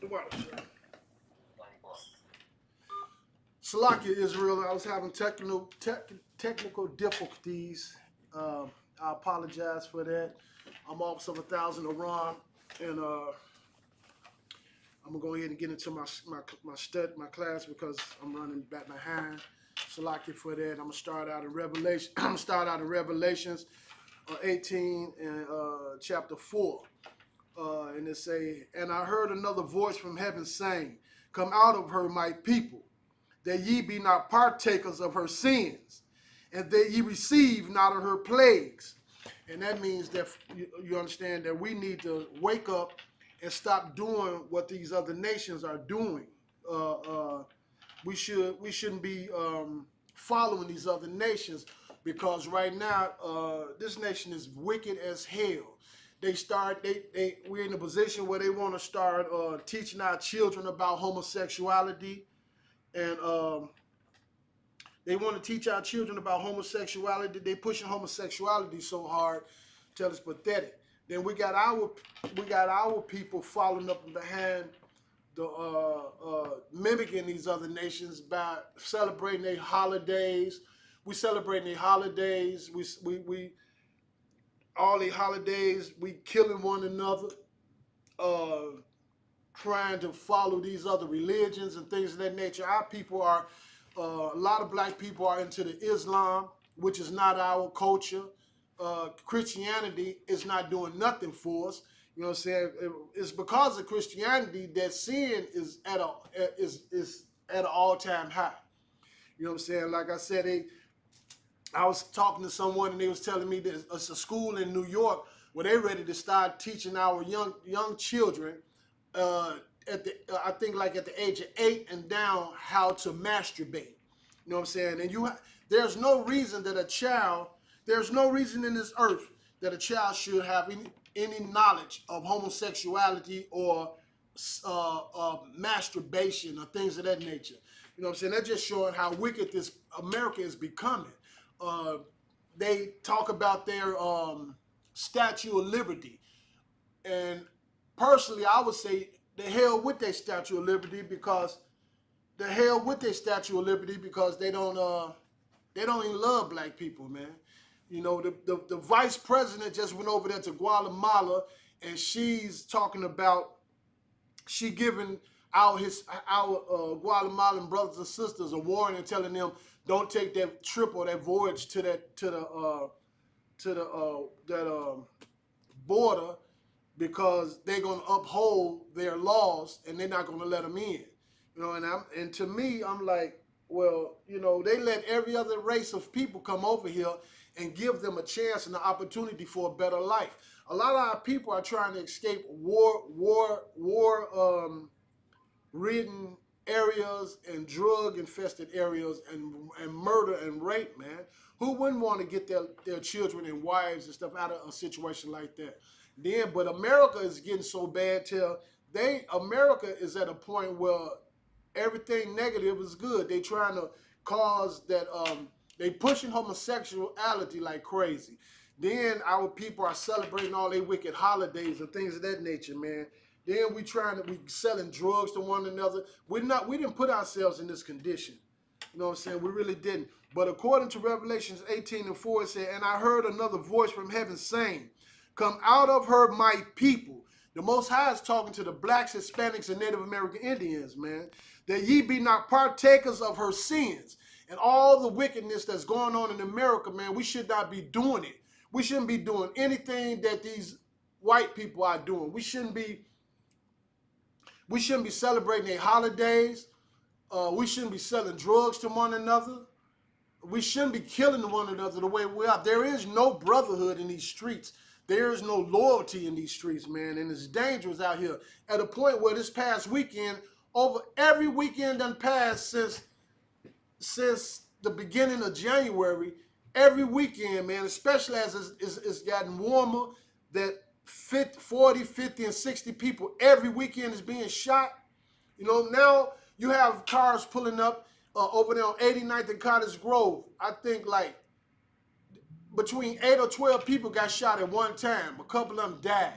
water, sir. Salakia, Israel, I was having technical difficulties. I apologize for that. I'm Officer of 1,000 Iran, and I'm gonna go ahead and get into my class because I'm running back behind. Salakia for that. I'm gonna start out in Revelation. I'm gonna start out in Revelations 18 and chapter 4. And it say, and I heard another voice from heaven saying, "Come out of her, my people, that ye be not partakers of her sins, and that ye receive not of her plagues." And that means that you understand that we need to wake up and stop doing what these other nations are doing. We shouldn't be following these other nations, because right now this nation is wicked as hell. We're in a position where they want to start teaching our children about homosexuality, and they want to teach our children about homosexuality. They pushing homosexuality so hard till it's pathetic. Then we got our people following up behind the mimicking these other nations by celebrating their holidays. We celebrating their holidays. We all the holidays. We killing one another. Trying to follow these other religions and things of that nature. Our people are, a lot of black people are into the Islam, which is not our culture. Christianity is not doing nothing for us. You know what I'm saying? It's because of Christianity that sin is at an all-time high. You know what I'm saying? Like I said, I was talking to someone and they was telling me that it's a school in New York where they're ready to start teaching our young children I think like at the age of 8 and down how to masturbate. You know what I'm saying? And there's no reason in this earth that a child should have any knowledge of homosexuality or masturbation or things of that nature. You know what I'm saying? That's just showing how wicked this America is becoming. They talk about their Statue of Liberty. And personally, I would say the hell with their Statue of Liberty, because they don't even love black people, man. You know, the vice president just went over there to Guatemala, and she's talking about she giving our Guatemalan brothers and sisters a warning, telling them don't take that trip or that voyage to the border, because they're going to uphold their laws and they're not going to let them in. You know, and to me, I'm like, well, you know, they let every other race of people come over here and give them a chance and an opportunity for a better life. A lot of our people are trying to escape ridden areas and drug infested areas and murder and rape, man. Who wouldn't want to get their children and wives and stuff out of a situation like that? But America is getting so bad till America is at a point where everything negative is good. They trying to cause that they pushing homosexuality like crazy. Then our people are celebrating all their wicked holidays and things of that nature, man. Then we selling drugs to one another. We didn't put ourselves in this condition. You know what I'm saying? We really didn't. But according to Revelations 18 and 4, it said, and I heard another voice from heaven saying, "Come out of her, my people." The Most High is talking to the blacks, Hispanics, and Native American Indians, man. "That ye be not partakers of her sins." And all the wickedness that's going on in America, man, we should not be doing it. We shouldn't be doing anything that these white people are doing. We shouldn't be celebrating their holidays. We shouldn't be selling drugs to one another. We shouldn't be killing one another the way we are. There is no brotherhood in these streets. There is no loyalty in these streets, man, and it's dangerous out here. At a point where this past weekend, over every weekend done passed since the beginning of January, every weekend, man, especially as it's gotten warmer, that 40, 50, and 60 people every weekend is being shot. You know, now you have cars pulling up over there on 89th and Cottage Grove. I think like between 8 or 12 people got shot at one time. A couple of them died.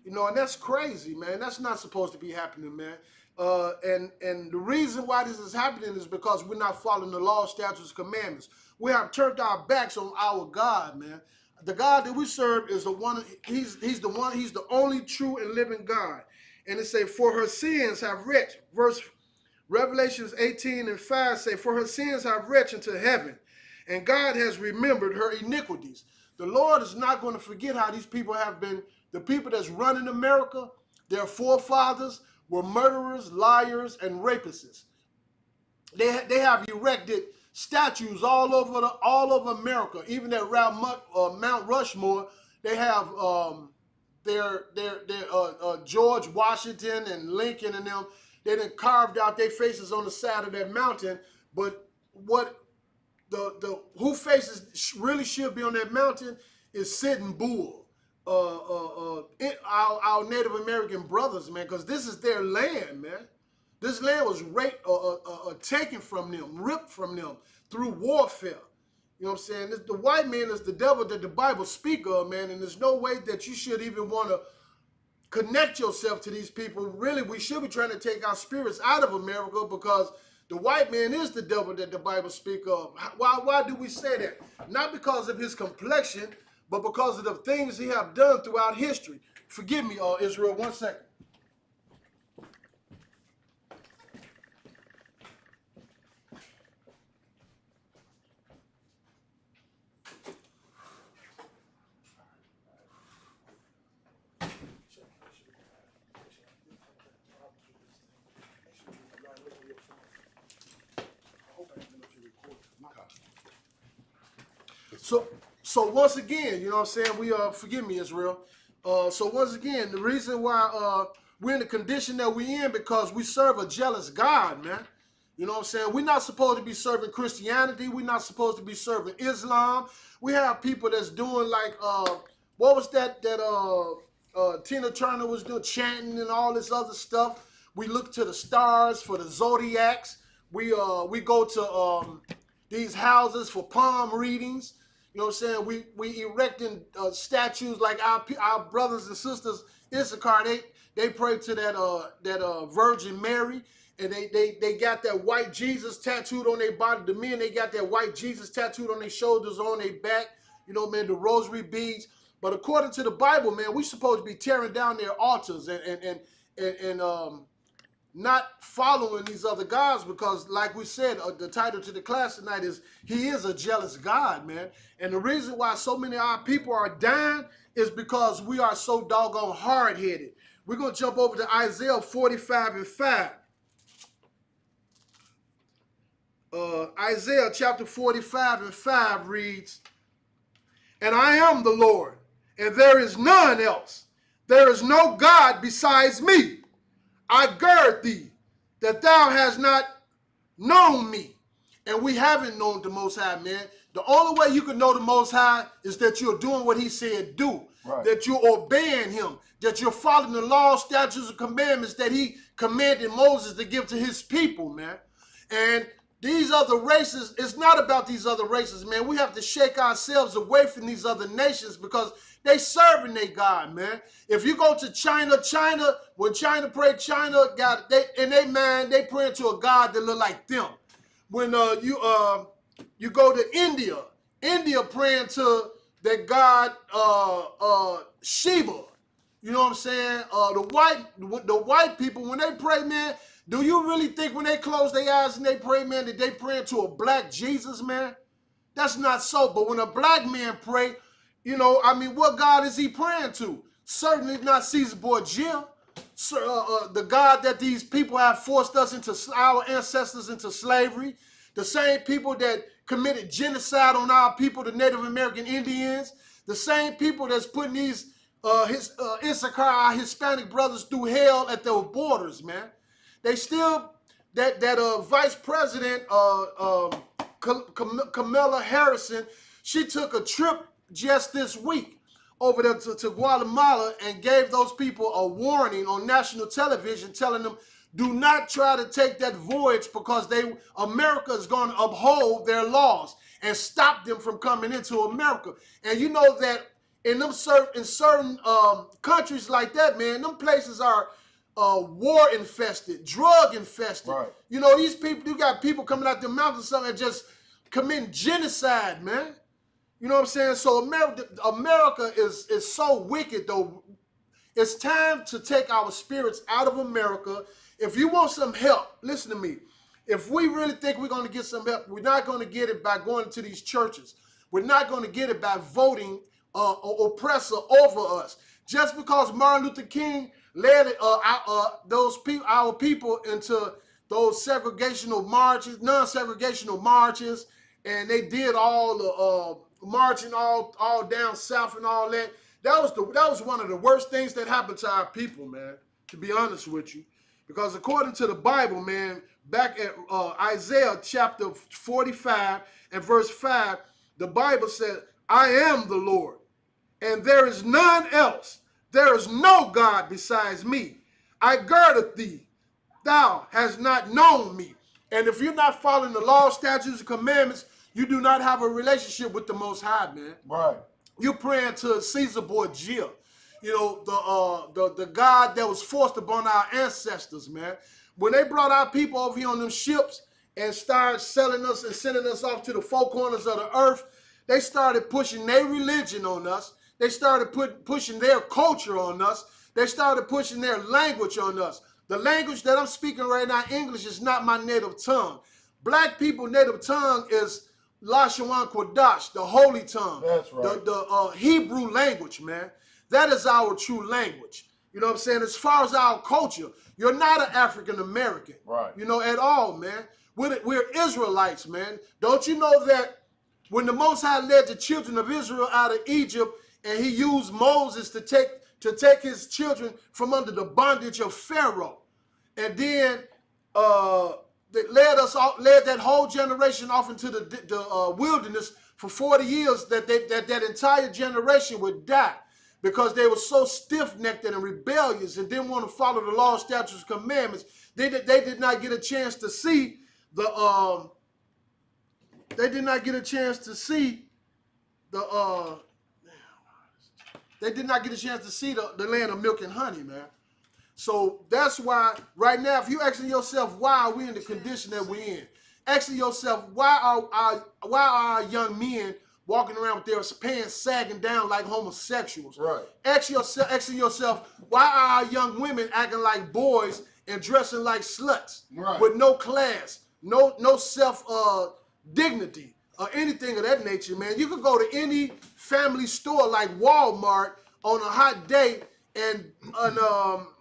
You know, and that's crazy, man. That's not supposed to be happening, man. And the reason why this is happening is because we're not following the law, statutes, commandments. We have turned our backs on our God, man. The God that we serve is the one. He's the one. He's the only true and living God. And it say, for her sins have reached. Verse Revelations 18:5 say, for her sins have reached into heaven, and God has remembered her iniquities. The Lord is not going to forget how these people have been. The people that's running America, their forefathers were murderers, liars, and rapists. They have erected statues all over America. Even at Mount Rushmore, they have their George Washington and Lincoln and them. They done carved out their faces on the side of that mountain. But what the who faces really should be on that mountain is Sitting Bull, our Native American brothers, man, because this is their land, man. This land was raped, taken from them, ripped from them through warfare. You know what I'm saying? The white man is the devil that the Bible speak of, man, and there's no way that you should even want to connect yourself to these people. Really, we should be trying to take our spirits out of America, because the white man is the devil that the Bible speak of. Why do we say that? Not because of his complexion, but because of the things he have done throughout history. Forgive me, Israel, 1 second. So once again, you know what I'm saying? We forgive me, Israel. So once again, the reason why we're in the condition that we're in, because we serve a jealous God, man. You know what I'm saying? We're not supposed to be serving Christianity. We're not supposed to be serving Islam. We have people that's doing like what was that Tina Turner was doing, chanting and all this other stuff. We look to the stars for the zodiacs. We go to these houses for palm readings. You know what I'm saying? We erecting statues like our brothers and sisters Issachar. They pray to that Virgin Mary, and they got that white Jesus tattooed on their body. The men, they got that white Jesus tattooed on their shoulders, on their back. You know, man, the rosary beads. But according to the Bible, man, we supposed to be tearing down their altars and not following these other gods, because like we said, the title to the class tonight is He is a Jealous God, man. And the reason why so many of our people are dying is because we are so doggone hard-headed. We're going to jump over to Isaiah 45:5. Isaiah chapter 45:5 reads, and I am the Lord, and there is none else. There is no God besides me. I gird thee, that thou hast not known me. And we haven't known the Most High, man. The only way you can know the Most High is that you're doing what He said do. Right. That you're obeying Him. That you're following the law, statutes, and commandments that He commanded Moses to give to His people, man. And these other races, it's not about these other races, man. We have to shake ourselves away from these other nations, because they serving their God, man. If you go to China, when China pray, China got in their mind, they praying to a God that look like them. When you go to India praying to their God Shiva. You know what I'm saying? The white people, when they pray, man, do you really think when they close their eyes and they pray, man, that they praying to a black Jesus, man? That's not so. But when a black man pray, you know, I mean, what God is he praying to? Certainly not Caesar Borgia, the God that these people have forced us into, our ancestors into slavery, the same people that committed genocide on our people, the Native American Indians, the same people that's putting these Issachar, our Hispanic brothers, through hell at their borders, man. They still, that Vice President Kamala Harrison, she took a trip just this week over there to Guatemala and gave those people a warning on national television, telling them, do not try to take that voyage, because America is going to uphold their laws and stop them from coming into America. And you know that in certain countries like that, man, them places are war infested, drug infested. Right. You know, these people, you got people coming out the mountains or something and just committing genocide, man. You know what I'm saying? So America is so wicked, though. It's time to take our spirits out of America. If you want some help, listen to me. If we really think we're going to get some help, we're not going to get it by going to these churches. We're not going to get it by voting oppressor over us. Just because Martin Luther King led our people into those segregational marches, non-segregational marches, and they did all the marching all down south and all that. That was one of the worst things that happened to our people, man, to be honest with you. Because according to the Bible, man, back at Isaiah chapter 45 and verse 5, the Bible said, I am the Lord, and there is none else. There is no God besides me. I girded thee, thou hast not known me. And if you're not following the law, statutes, and commandments, you do not have a relationship with the Most High, man. Right. You're praying to Caesar Borgia, you know, the God that was forced upon our ancestors, man. When they brought our people over here on them ships and started selling us and sending us off to the four corners of the earth, they started pushing their religion on us. They started pushing their culture on us. They started pushing their language on us. The language that I'm speaking right now, English, is not my native tongue. Black people native tongue is Lashawan Kodash, the holy tongue. That's right. The Hebrew language, man. That is our true language. You know what I'm saying? As far as our culture, you're not an African American. Right. You know, at all, man. We're Israelites, man. Don't you know that when the Most High led the children of Israel out of Egypt and he used Moses to take his children from under the bondage of Pharaoh, and then that led that whole generation off into the wilderness for 40 years, that entire generation would die because they were so stiff-necked and rebellious and didn't want to follow the law, statutes, commandments. They did not get a chance to see the they did not get a chance to see the land of milk and honey, man. So that's why right now, if you're asking yourself, why are we in the condition that we're in? Asking yourself, why are our young men walking around with their pants sagging down like homosexuals? Right. Asking yourself, why are our young women acting like boys and dressing like sluts? Right. With no class, no self dignity or anything of that nature, man. You could go to any family store like Walmart on a hot day and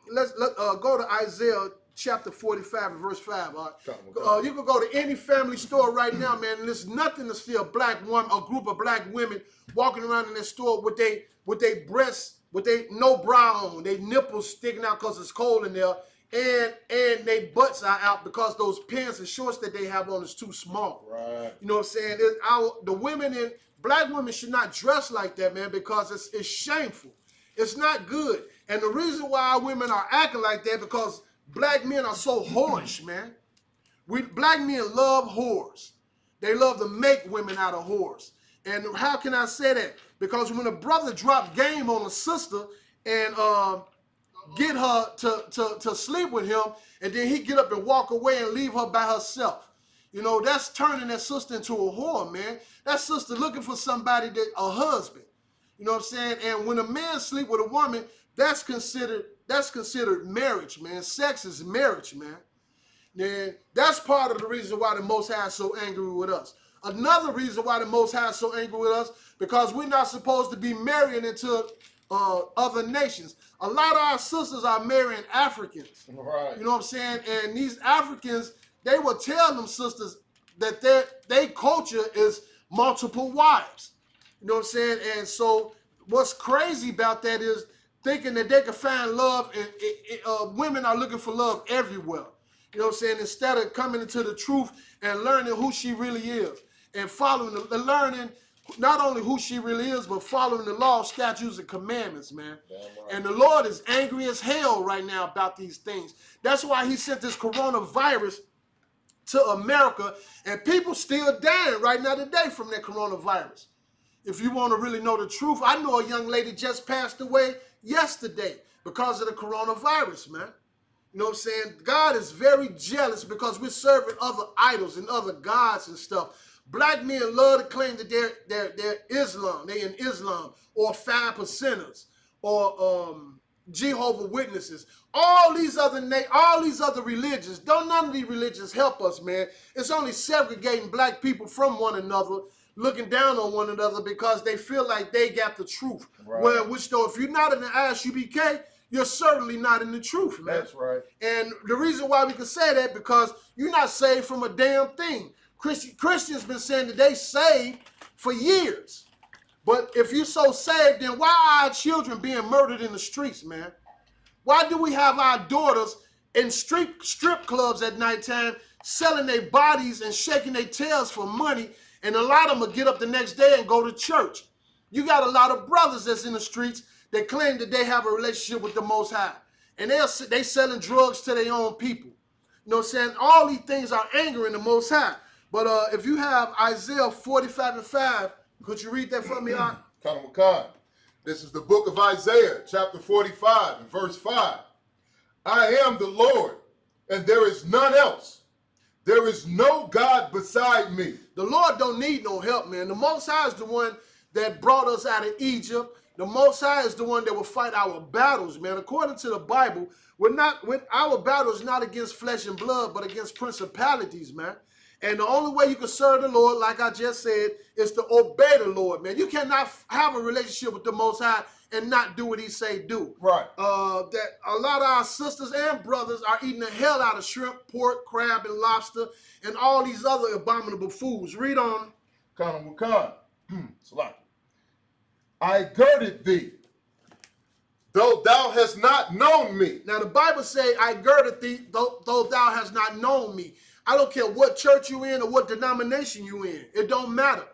let's go to Isaiah chapter 45 and verse 5. You can go to any family store right now, man, and there's nothing to see a black woman, a group of black women walking around in that store with they breasts, with they no bra on, they nipples sticking out because it's cold in there, and they butts are out because those pants and shorts that they have on is too small. Right. You know what I'm saying? The women and black women should not dress like that, man, because it's shameful. It's not good. And the reason why our women are acting like that because black men are so whorish, man. Black men love whores. They love to make women out of whores. And how can I say that? Because when a brother drop game on a sister and get her to sleep with him, and then he get up and walk away and leave her by herself, you know, that's turning that sister into a whore, man. That sister looking for somebody, a husband. You know what I'm saying? And when a man sleep with a woman, that's considered marriage, man. Sex is marriage, man. And that's part of the reason why the Most High is so angry with us. Another reason why the Most High is so angry with us, because we're not supposed to be marrying into other nations. A lot of our sisters are marrying Africans. Right. You know what I'm saying? And these Africans, they will tell them sisters that their culture is multiple wives. You know what I'm saying? And so what's crazy about that is thinking that they can find love, and women are looking for love everywhere. You know what I'm saying? Instead of coming into the truth and learning who she really is and following learning not only who she really is, but following the law, statutes, and commandments, man. Right. And the Lord is angry as hell right now about these things. That's why he sent this coronavirus to America, and people still dying right now today from that coronavirus. if you want to really know the truth, I know a young lady just passed away yesterday because of the coronavirus, man. You know what I'm saying? God is very jealous because we're serving other idols and other gods and stuff. Black men love to claim that they're Islam, they in Islam, or 5%ers, or Jehovah Witnesses. All these other religions, none of these religions help us, man. It's only segregating black people from one another, looking down on one another because they feel like they got the truth. Right. Well, which though, if you're not in the ISUPK, you're certainly not in the truth, man. That's right. And the reason why we can say that, because you're not saved from a damn thing. Christians been saying that they saved for years. But if you're so saved, then why are our children being murdered in the streets, man? Why do we have our daughters in strip clubs at nighttime selling their bodies and shaking their tails for money, and a lot of them will get up the next day and go to church? You got a lot of brothers that's in the streets that claim that they have a relationship with the Most High, and they selling drugs to their own people. You know what I'm saying? All these things are angering the Most High. But if you have Isaiah 45:5, could you read that for me, Art? This is the book of Isaiah, chapter 45, and verse 5. I am the Lord, and there is none else. There is no God beside me. The Lord don't need no help, man. The Most High is the one that brought us out of Egypt. The Most High is the one that will fight our battles, man. According to the Bible, our battle is not against flesh and blood, but against principalities, man. And the only way you can serve the Lord, like I just said, is to obey the Lord, man. You cannot have a relationship with the Most High and not do what he say do. Right. That a lot of our sisters and brothers are eating the hell out of shrimp, pork, crab, and lobster, and all these other abominable foods. Read on. I girded thee, though thou hast not known me. Now the Bible say, I girded thee, though thou hast not known me. I don't care what church you in or what denomination you in. It don't matter.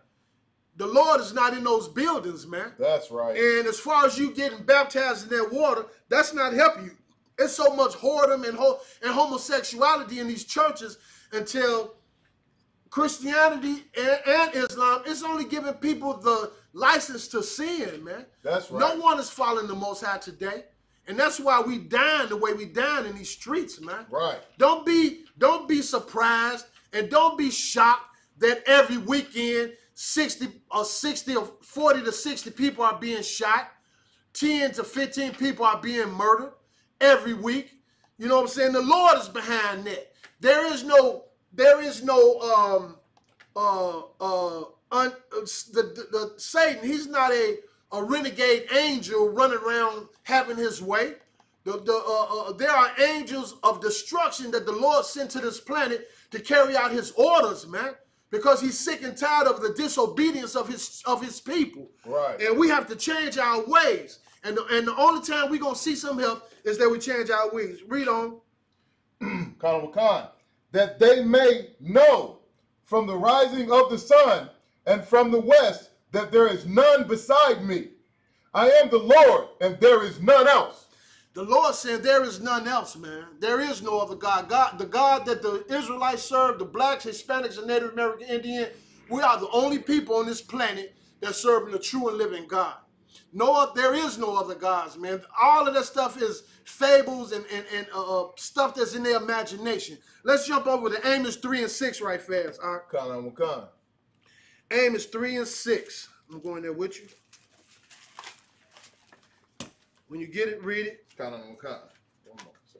The Lord is not in those buildings, man. That's right. And as far as you getting baptized in that water, that's not helping you. It's so much whoredom and homosexuality in these churches until Christianity and Islam, it's only giving people the license to sin, man. That's right. No one is following the Most High today. And that's why we dying the way we dying in these streets, man. Right. Don't be surprised and don't be shocked that every weekend 40 to 60 people are being shot. 10 to 15 people are being murdered every week. You know what I'm saying? The Lord is behind that. There is no Satan. He's not a renegade angel running around having his way. There are angels of destruction that the Lord sent to this planet to carry out his orders, man, because he's sick and tired of the disobedience of his people. Right. And we have to change our ways. And the only time we're going to see some help is that we change our ways. Read on. That they may know from the rising of the sun and from the west that there is none beside me. I am the Lord, and there is none else. The Lord said there is none else, man. There is no other God. The God that the Israelites serve, the blacks, Hispanics, and Native American Indian, we are the only people on this planet that serve the true and living God. There is no other gods, man. All of that stuff is fables and stuff that's in their imagination. Let's jump over to Amos 3 and 6 right fast. All right? Amos 3 and 6. I'm going there with you. When you get it, read it. One moment, sir.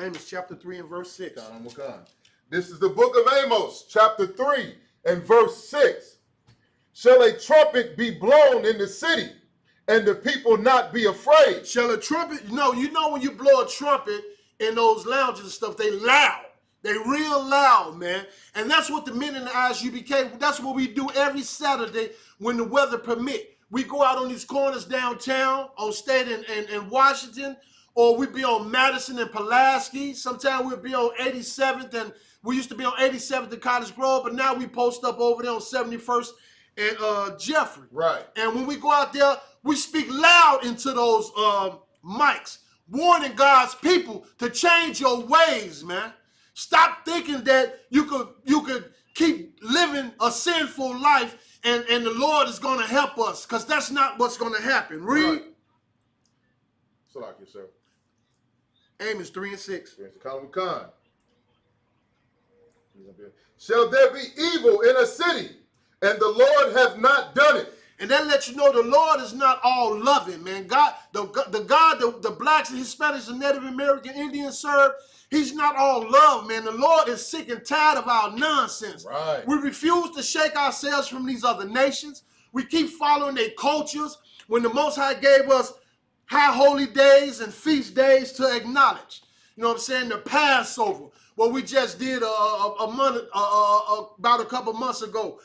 Amos chapter 3 and verse 6. This is the book of Amos, chapter 3 and verse 6. Shall a trumpet be blown in the city, and the people not be afraid? Shall a trumpet? No, you know when you blow a trumpet in those lounges and stuff, they loud. They real loud, man. And that's what the men in the ISUPK, that's what we do every Saturday when the weather permit. We go out on these corners downtown, on State and Washington, or we be on Madison and Pulaski. Sometimes we'll be on 87th, and we used to be on 87th and Cottage Grove, but now we post up over there on 71st and Jeffrey. Right. And when we go out there, we speak loud into those mics. warning God's people to change your ways, man. Stop thinking that you could keep living a sinful life and the Lord is going to help us, because that's not what's going to happen. Read. Right. So like you, sir. Amos 3 and 6. Shall there be evil in a city, and the Lord hath not done it? And that lets you know the Lord is not all loving, man. God, the God the blacks and Hispanics and Native American Indians serve, he's not all love, man. The Lord is sick and tired of our nonsense. Right. We refuse to shake ourselves from these other nations. We keep following their cultures when the Most High gave us high holy days and feast days to acknowledge. You know what I'm saying? The Passover, what we just did about a couple months ago.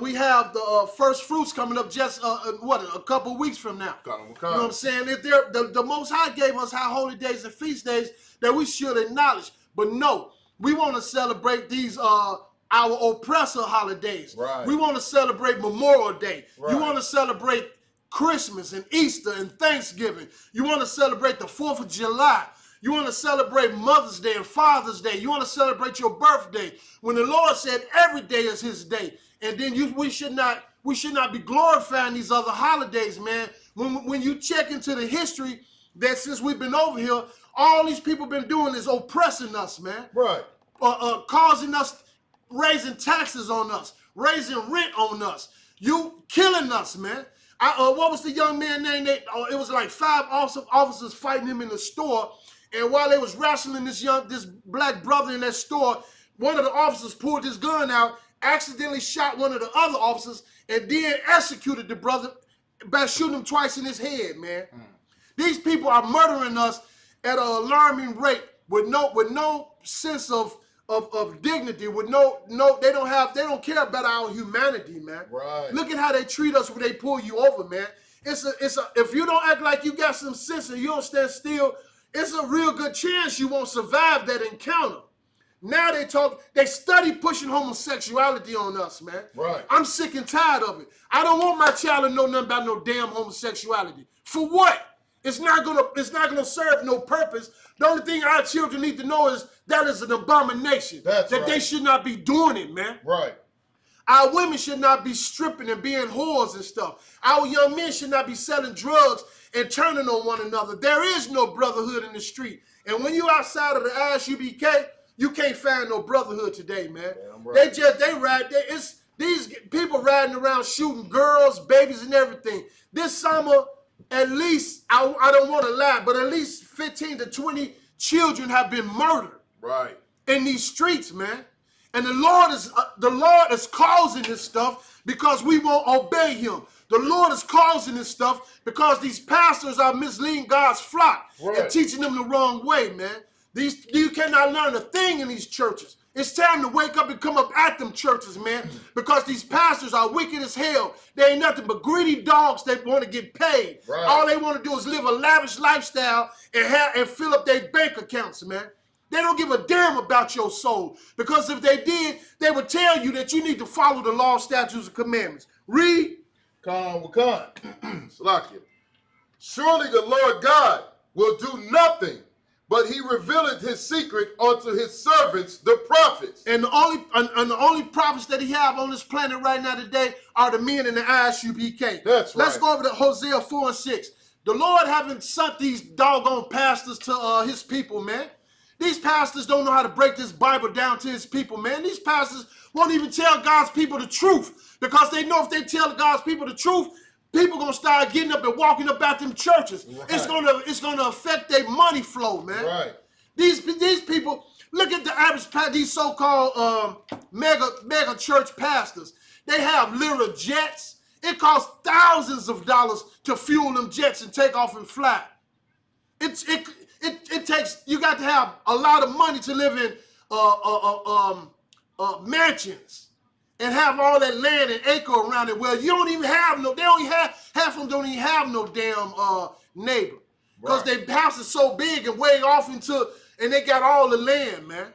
We have the first fruits coming up just a couple weeks from now. You know what I'm saying? If the Most High gave us high holy days and feast days that we should acknowledge, but no, we want to celebrate these our oppressor holidays. Right. We want to celebrate Memorial Day. Right. You want to celebrate Christmas and Easter and Thanksgiving. You want to celebrate the 4th of July. You want to celebrate Mother's Day and Father's Day. You want to celebrate your birthday. When the Lord said every day is his day. And then we should not be glorifying these other holidays, man. When you check into the history that since we've been over here, all these people been doing is oppressing us, man. Right. Causing us, raising taxes on us, raising rent on us. You killing us, man. What was the young man name? It was like 5 officers fighting him in the store. And while they was wrestling this black brother in that store, one of the officers pulled his gun out, accidentally shot one of the other officers, and then executed the brother by shooting him twice in his head, man. These people are murdering us at an alarming rate with no sense of dignity, with they don't care about our humanity, man. Right. Look at how they treat us when they pull you over, man. If you don't act like you got some sense and you don't stand still, it's a real good chance you won't survive that encounter. Now they study pushing homosexuality on us, man. Right. I'm sick and tired of it. I don't want my child to know nothing about no damn homosexuality. For what? It's not gonna serve no purpose. The only thing our children need to know is that is an abomination. That's that right. They should not be doing it, man. Right. Our women should not be stripping and being whores and stuff. Our young men should not be selling drugs and turning on one another. There is no brotherhood in the street. And when you outside of the ISUPK, you can't find no brotherhood today, man. Right. It's these people riding around shooting girls, babies, and everything. This summer, at least, I don't want to lie, but at least 15 to 20 children have been murdered. Right. In these streets, man. And the Lord is causing this stuff because we won't obey him. The Lord is causing this stuff because these pastors are misleading God's flock and teaching them the wrong way, man. You cannot learn a thing in these churches. It's time to wake up and come up at them churches, man, because these pastors are wicked as hell. They ain't nothing but greedy dogs that want to get paid. Right. All All they want to do is live a lavish lifestyle and fill up their bank accounts, man. They don't give a damn about your soul, because if they did, they would tell you that you need to follow the law, statutes, and commandments. Read. Salakia. Surely the Lord God will do nothing, but he revealeth his secret unto his servants, the prophets. And the only prophets that he have on this planet right now today are the men in the ISUPK. That's right. Let's go over to Hosea 4 and 6. The Lord haven't sent these doggone pastors to his people, man. These pastors don't know how to break this Bible down to his people, man. These pastors won't even tell God's people the truth, because they know if they tell God's people the truth, people gonna start getting up and walking up at them churches. Right. It's gonna affect their money flow, man. Right. These people, look at the average these so-called mega church pastors. They have little jets. It costs thousands of dollars to fuel them jets and take off and fly. It takes, you got to have a lot of money to live in mansions and have all that land and acre around it. Well, you don't even have no, half of them don't even have no damn neighbor, because their house is so big and way off and they got all the land, man.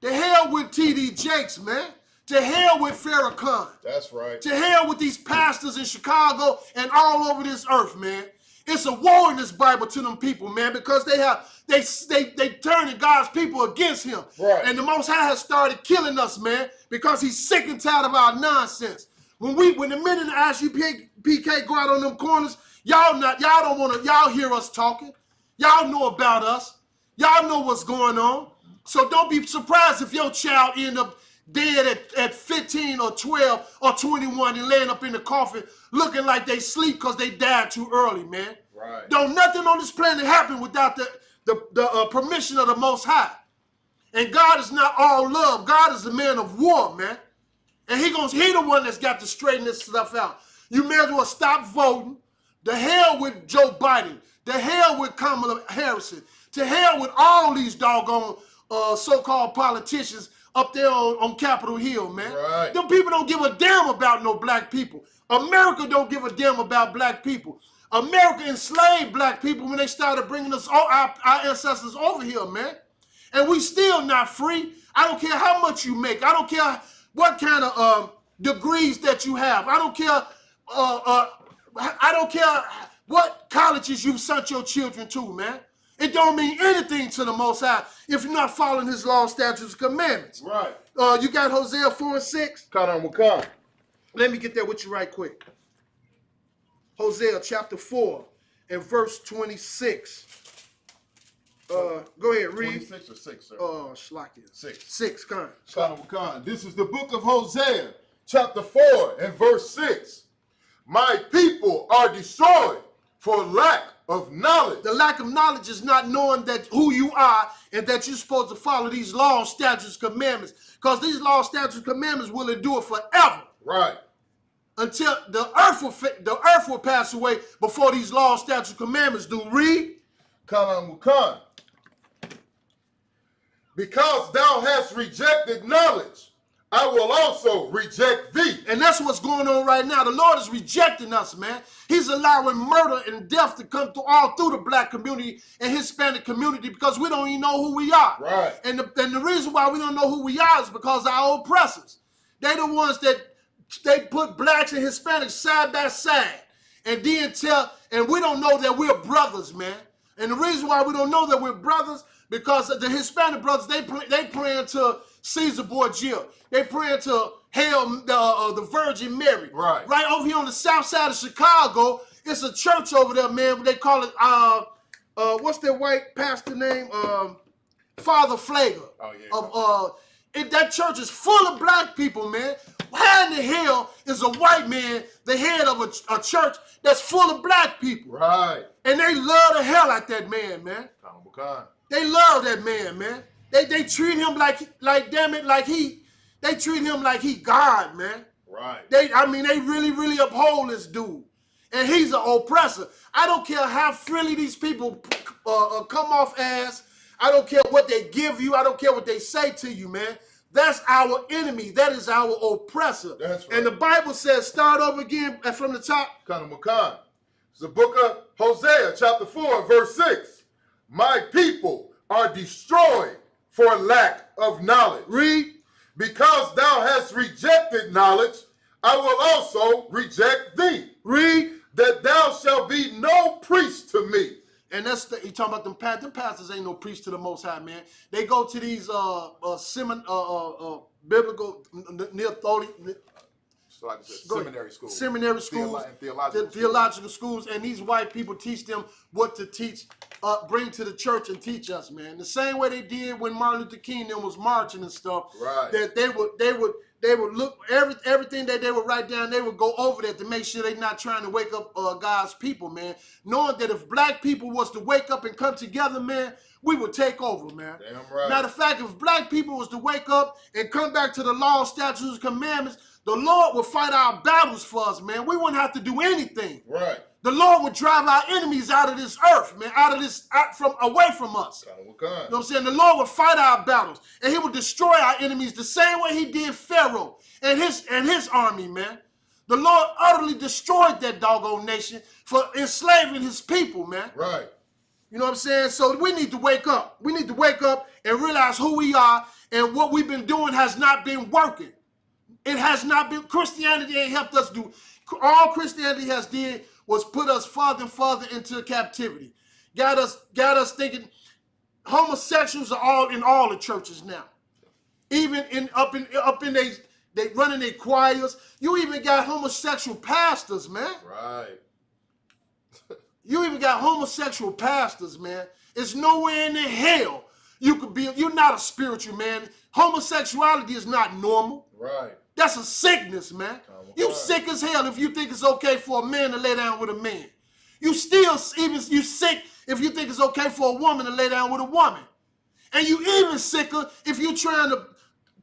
To hell with T.D. Jakes, man. To hell with Farrakhan. That's right. To hell with these pastors in Chicago and all over this earth, man. It's a war in this Bible to them people, man, because they turning God's people against him. Right. And the Most High has started killing us, man, because he's sick and tired of our nonsense. When the men in the ISUPK go out on them corners, y'all hear us talking. Y'all know about us. Y'all know what's going on. So don't be surprised if your child end up dead at 15 or 12 or 21 and laying up in the coffin looking like they sleep because they died too early, man. Right. Don't nothing on this planet happen without the permission of the Most High. And God is not all love. God is a man of war, man. And he the one that's got to straighten this stuff out. You may as well stop voting. The hell with Joe Biden. The hell with Kamala Harris. To hell with all these doggone so-called politicians up there on Capitol Hill, man. Right. Them people don't give a damn about no black people. America don't give a damn about black people. America enslaved black people when they started bringing us our ancestors over here, man. And we still not free. I don't care how much you make. I don't care what kind of degrees that you have. I don't care. I don't care what colleges you've sent your children to, man. It don't mean anything to the Most High if you're not following his law, statutes, and commandments. Right. You got Hosea 4:6? Let me get there with you right quick. Hosea chapter 4 and verse 26. Go ahead, read. 26 or 6, sir? Shlakia. 6. 6, Khan. This is the book of Hosea, chapter 4 and verse 6. My people are destroyed for lack of knowledge. The lack of knowledge is not knowing that who you are and that you're supposed to follow these laws, statutes, commandments. Because these laws, statutes, commandments will endure forever. Right. Until the earth will pass away before these laws, statutes, commandments do. Read. Because thou hast rejected knowledge, I will also reject thee. And that's what's going on right now. The Lord is rejecting us, man. He's allowing murder and death to come all through the black community and Hispanic community because we don't even know who we are. Right. And the reason why we don't know who we are is because our oppressors. They're the ones that they put blacks and Hispanics side by side. And then and we don't know that we're brothers, man. And the reason why we don't know that we're brothers, because the Hispanic brothers, they praying to Caesar Borgia. They praying to Hail the Virgin Mary. Right. Right over here on the south side of Chicago, it's a church over there, man. They call it what's their white pastor name? Father Flager. Oh yeah. That church is full of black people, man. Why in the hell is a white man the head of a church that's full of black people? Right. And they love the hell out that man, man. They love that man, man. They treat him like they treat him like he God, man. Right. They really, really uphold this dude. And he's an oppressor. I don't care how friendly these people come off as. I don't care what they give you. I don't care what they say to you, man. That's our enemy. That is our oppressor. That's right. And the Bible says, start over again from the top. It's the book of Hosea, chapter 4, verse 6. My people are destroyed for lack of knowledge. Read. Because thou hast rejected knowledge, I will also reject thee. Read. That thou shalt be no priest to me. And that's he talking about them pastors. Them pastors ain't no priest to the Most High, man. They go to these biblical like seminary schools. Seminary schools, theological schools, and these white people teach them what to teach, bring to the church and teach us, man. The same way they did when Martin Luther King then was marching and stuff. Right. That they would look everything that they would write down. They would go over that to make sure they're not trying to wake up God's people, man. Knowing that if black people was to wake up and come together, man, we would take over, man. Damn right. Matter of fact, if black people was to wake up and come back to the law, statutes, and commandments, the Lord would fight our battles for us, man. We wouldn't have to do anything. Right. The Lord would drive our enemies out of this earth, man, away from us. You know what I'm saying? The Lord would fight our battles, and he would destroy our enemies the same way he did Pharaoh and his army, man. The Lord utterly destroyed that doggone nation for enslaving his people, man. Right. You know what I'm saying? So we need to wake up. We need to wake up and realize who we are, and what we've been doing has not been working. It has not been. Christianity ain't helped us do. All Christianity has did was put us farther and farther into captivity. Got us thinking homosexuals are all in all the churches now. Even up in they running their choirs. You even got homosexual pastors, man. Right. You even got homosexual pastors, man. It's nowhere in the hell you could be. You're not a spiritual man. Homosexuality is not normal. Right. That's a sickness, man. You sick as hell if you think it's okay for a man to lay down with a man. You sick if you think it's okay for a woman to lay down with a woman. And you even sicker if you're trying to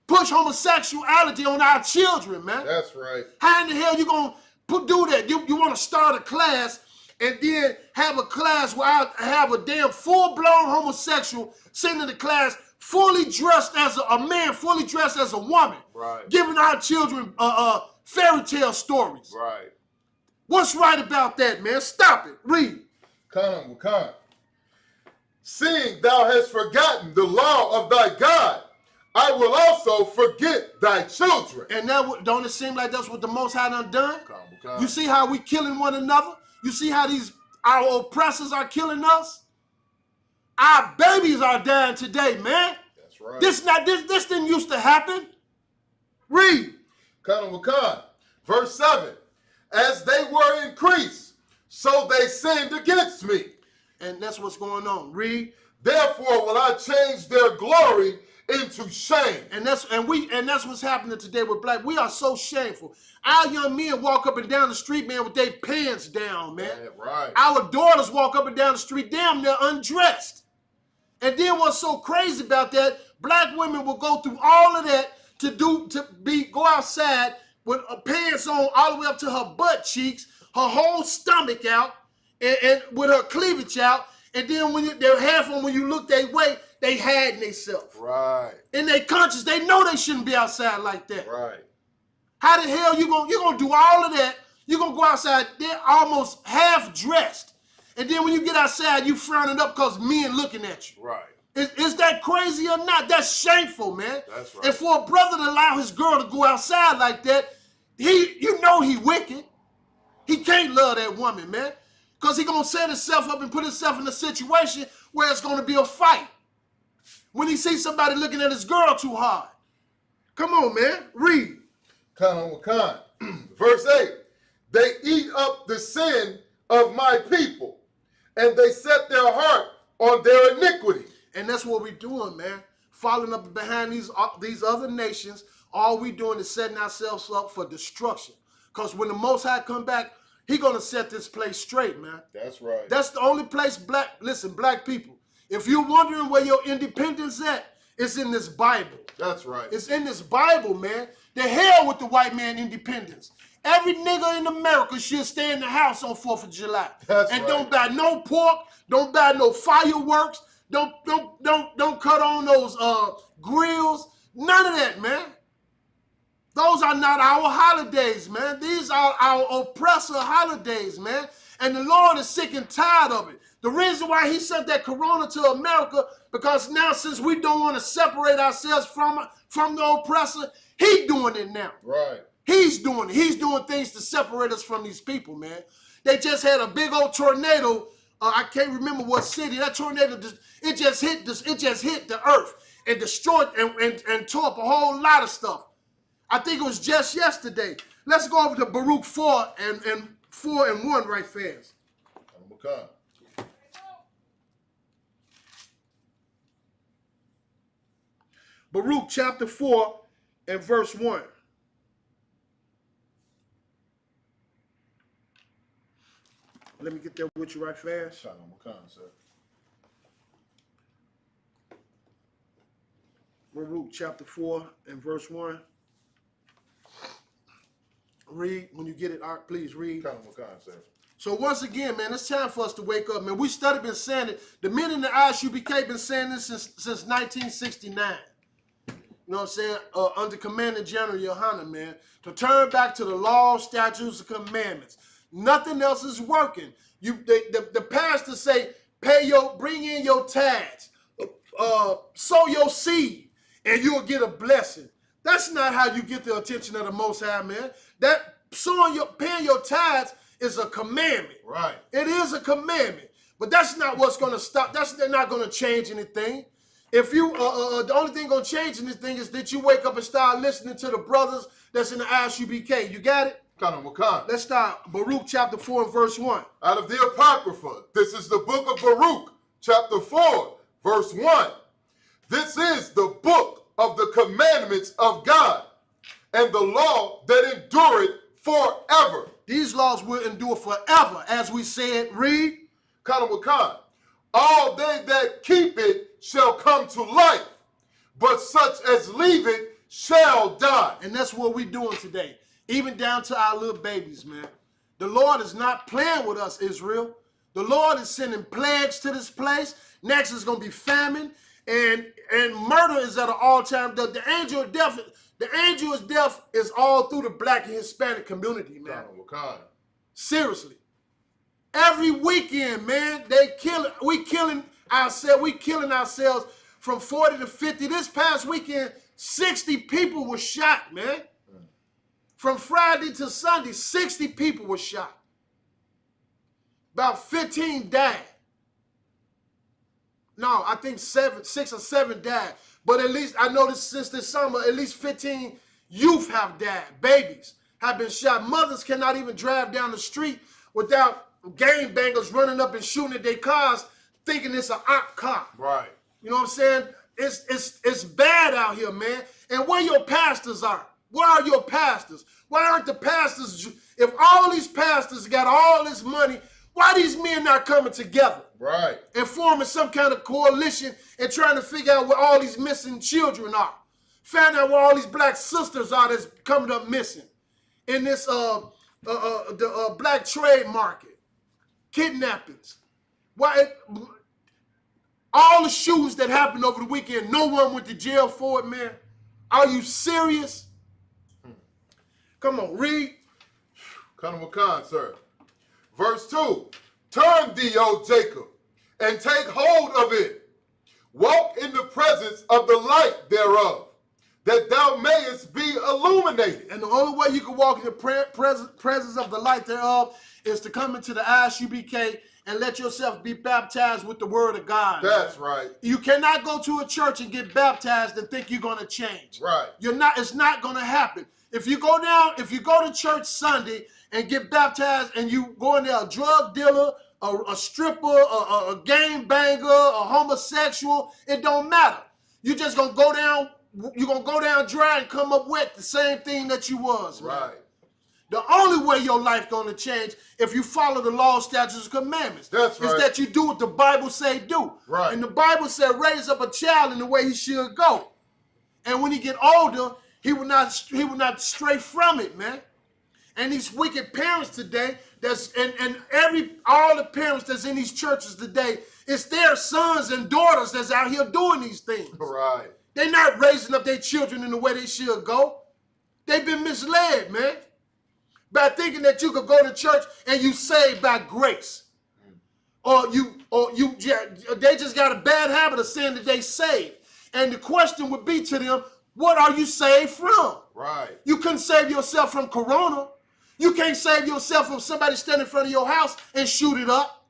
push homosexuality on our children, man. That's right. How in the hell you gonna do that? You want to start a class and then have a class where I have a damn full-blown homosexual sitting in the class fully dressed as a man, fully dressed as a woman. Right. Giving our children fairy tale stories. Right. What's right about that, man? Stop it. Read. Come. Seeing thou hast forgotten the law of thy God, I will also forget thy children. And that don't it seem like that's what the Most High done? Come. You see how we killing one another? You see how our oppressors are killing us? Our babies are dying today, man. That's right. This didn't used to happen. Read. Come. Verse 7. As they were increased, so they sinned against me. And that's what's going on. Read. Therefore will I change their glory into shame. And that's what's happening today with black. We are so shameful. Our young men walk up and down the street, man, with their pants down, man. Right. Our daughters walk up and down the street, damn, they're undressed. And then what's so crazy about that, black women will go through all of that go outside with pants on all the way up to her butt cheeks, her whole stomach out, and with her cleavage out. And then they're half on when you look their way, they hiding themselves. Right. In their conscience, they know they shouldn't be outside like that. Right. How the hell you gonna do all of that? You're gonna go outside, they're almost half dressed. And then when you get outside, you frowning up because men looking at you. Right. Is that crazy or not? That's shameful, man. That's right. And for a brother to allow his girl to go outside like that, he wicked. He can't love that woman, man. Because he gonna set himself up and put himself in a situation where it's gonna be a fight. When he sees somebody looking at his girl too hard. Come on, man. Read. Come. Verse 8. They eat up the sin of my people, and they set their heart on their iniquity. And that's what we're doing, man. Following up behind these other nations, all we doing is setting ourselves up for destruction. Because when the Most High come back, he gonna set this place straight, man. That's right. That's the only place black people. If you're wondering where your independence at, it's in this Bible. That's right. It's in this Bible, man. The hell with the white man independence. Every nigga in America should stay in the house on 4th of July. That's and right. Don't buy no pork, don't buy no fireworks, don't cut on those grills. None of that, man. Those are not our holidays, man. These are our oppressor holidays, man. And the Lord is sick and tired of it. The reason why he sent that corona to America, because now since we don't want to separate ourselves from the oppressor, he's doing it now. Right. He's doing it. He's doing things to separate us from these people, man. They just had a big old tornado. I can't remember what city. That tornado, it just hit the earth and destroyed and tore up a whole lot of stuff. I think it was just yesterday. Let's go over to Baruch 4 and 4 and 1 right fast. Come. Baruch chapter 4 and verse 1. Let me get there with you right fast. Come, sir. Baruch chapter 4 and verse 1. Read. When you get it, Art, please read. Come, sir. So once again, man, it's time for us to wake up, man. We started been saying it. The men in the ISUPK been saying this since 1969. You know what I'm saying? Under Commander General Yohana, man, to turn back to the law, statutes, and commandments. Nothing else is working. The pastors say, bring in your tithes, sow your seed, and you'll get a blessing. That's not how you get the attention of the Most High, man. That paying your tithes is a commandment. Right. It is a commandment. But that's not what's going to stop. They're not going to change anything. If you, the only thing going to change anything is that you wake up and start listening to the brothers that's in the ISUPK. You got it? Let's start Baruch chapter 4 and verse 1. Out of the Apocrypha, this is the book of Baruch, chapter 4, verse 1. This is the book of the commandments of God and the law that endureth forever. These laws will endure forever, as we said. Read. All they that keep it shall come to life, but such as leave it shall die. And that's what we're doing today, even down to our little babies, man. The Lord is not playing with us, Israel. The Lord is sending plagues to this place. Next is going to be famine, and murder is at an all-time. The angel of death. The angel of death is all through the Black and Hispanic community, man. Seriously. Every weekend, man, we killing ourselves from 40 to 50. This past weekend, 60 people were shot, man. From Friday to Sunday, 60 people were shot. About 15 died. No, I think 6 or 7 died. But at least, I noticed since this summer, at least 15 youth have died. Babies have been shot. Mothers cannot even drive down the street without gangbangers running up and shooting at their cars, thinking it's an op car. Right. You know what I'm saying? It's bad out here, man. And where your pastors are? Where are your pastors? Why aren't the pastors? If all these pastors got all this money, why these men not coming together? Right. And forming some kind of coalition and trying to figure out where all these missing children are. Find out where all these black sisters are that's coming up missing in this black trade market. Kidnappings. Why? All the shootings that happened over the weekend, no one went to jail for it, man. Are you serious? Come on, read. Sir. Verse 2. Turn thee, O Jacob, and take hold of it. Walk in the presence of the light thereof, that thou mayest be illuminated. And the only way you can walk in the presence of the light thereof is to come into the ISUPK and let yourself be baptized with the word of God. That's right. You cannot go to a church and get baptized and think you're going to change. Right. It's not going to happen. If you go to church Sunday and get baptized and you go in there a drug dealer, a stripper, a gang banger, a homosexual, it don't matter. You're just going to go down, you're going to go down dry and come up wet, the same thing that you was. Man. Right. The only way your life going to change if you follow the law, statutes, and commandments. That's right. Is that you do what the Bible say do. Right. And the Bible said raise up a child in the way he should go. And when he get older, he will not stray from it, man. And these wicked parents today, all the parents that's in these churches today, it's their sons and daughters that's out here doing these things. Right. They're not raising up their children in the way they should go. They've been misled, man. By thinking that you could go to church and you saved by grace. Or they just got a bad habit of saying that they saved. And the question would be to them, what are you saved from? Right. You couldn't save yourself from corona. You can't save yourself from somebody standing in front of your house and shoot it up.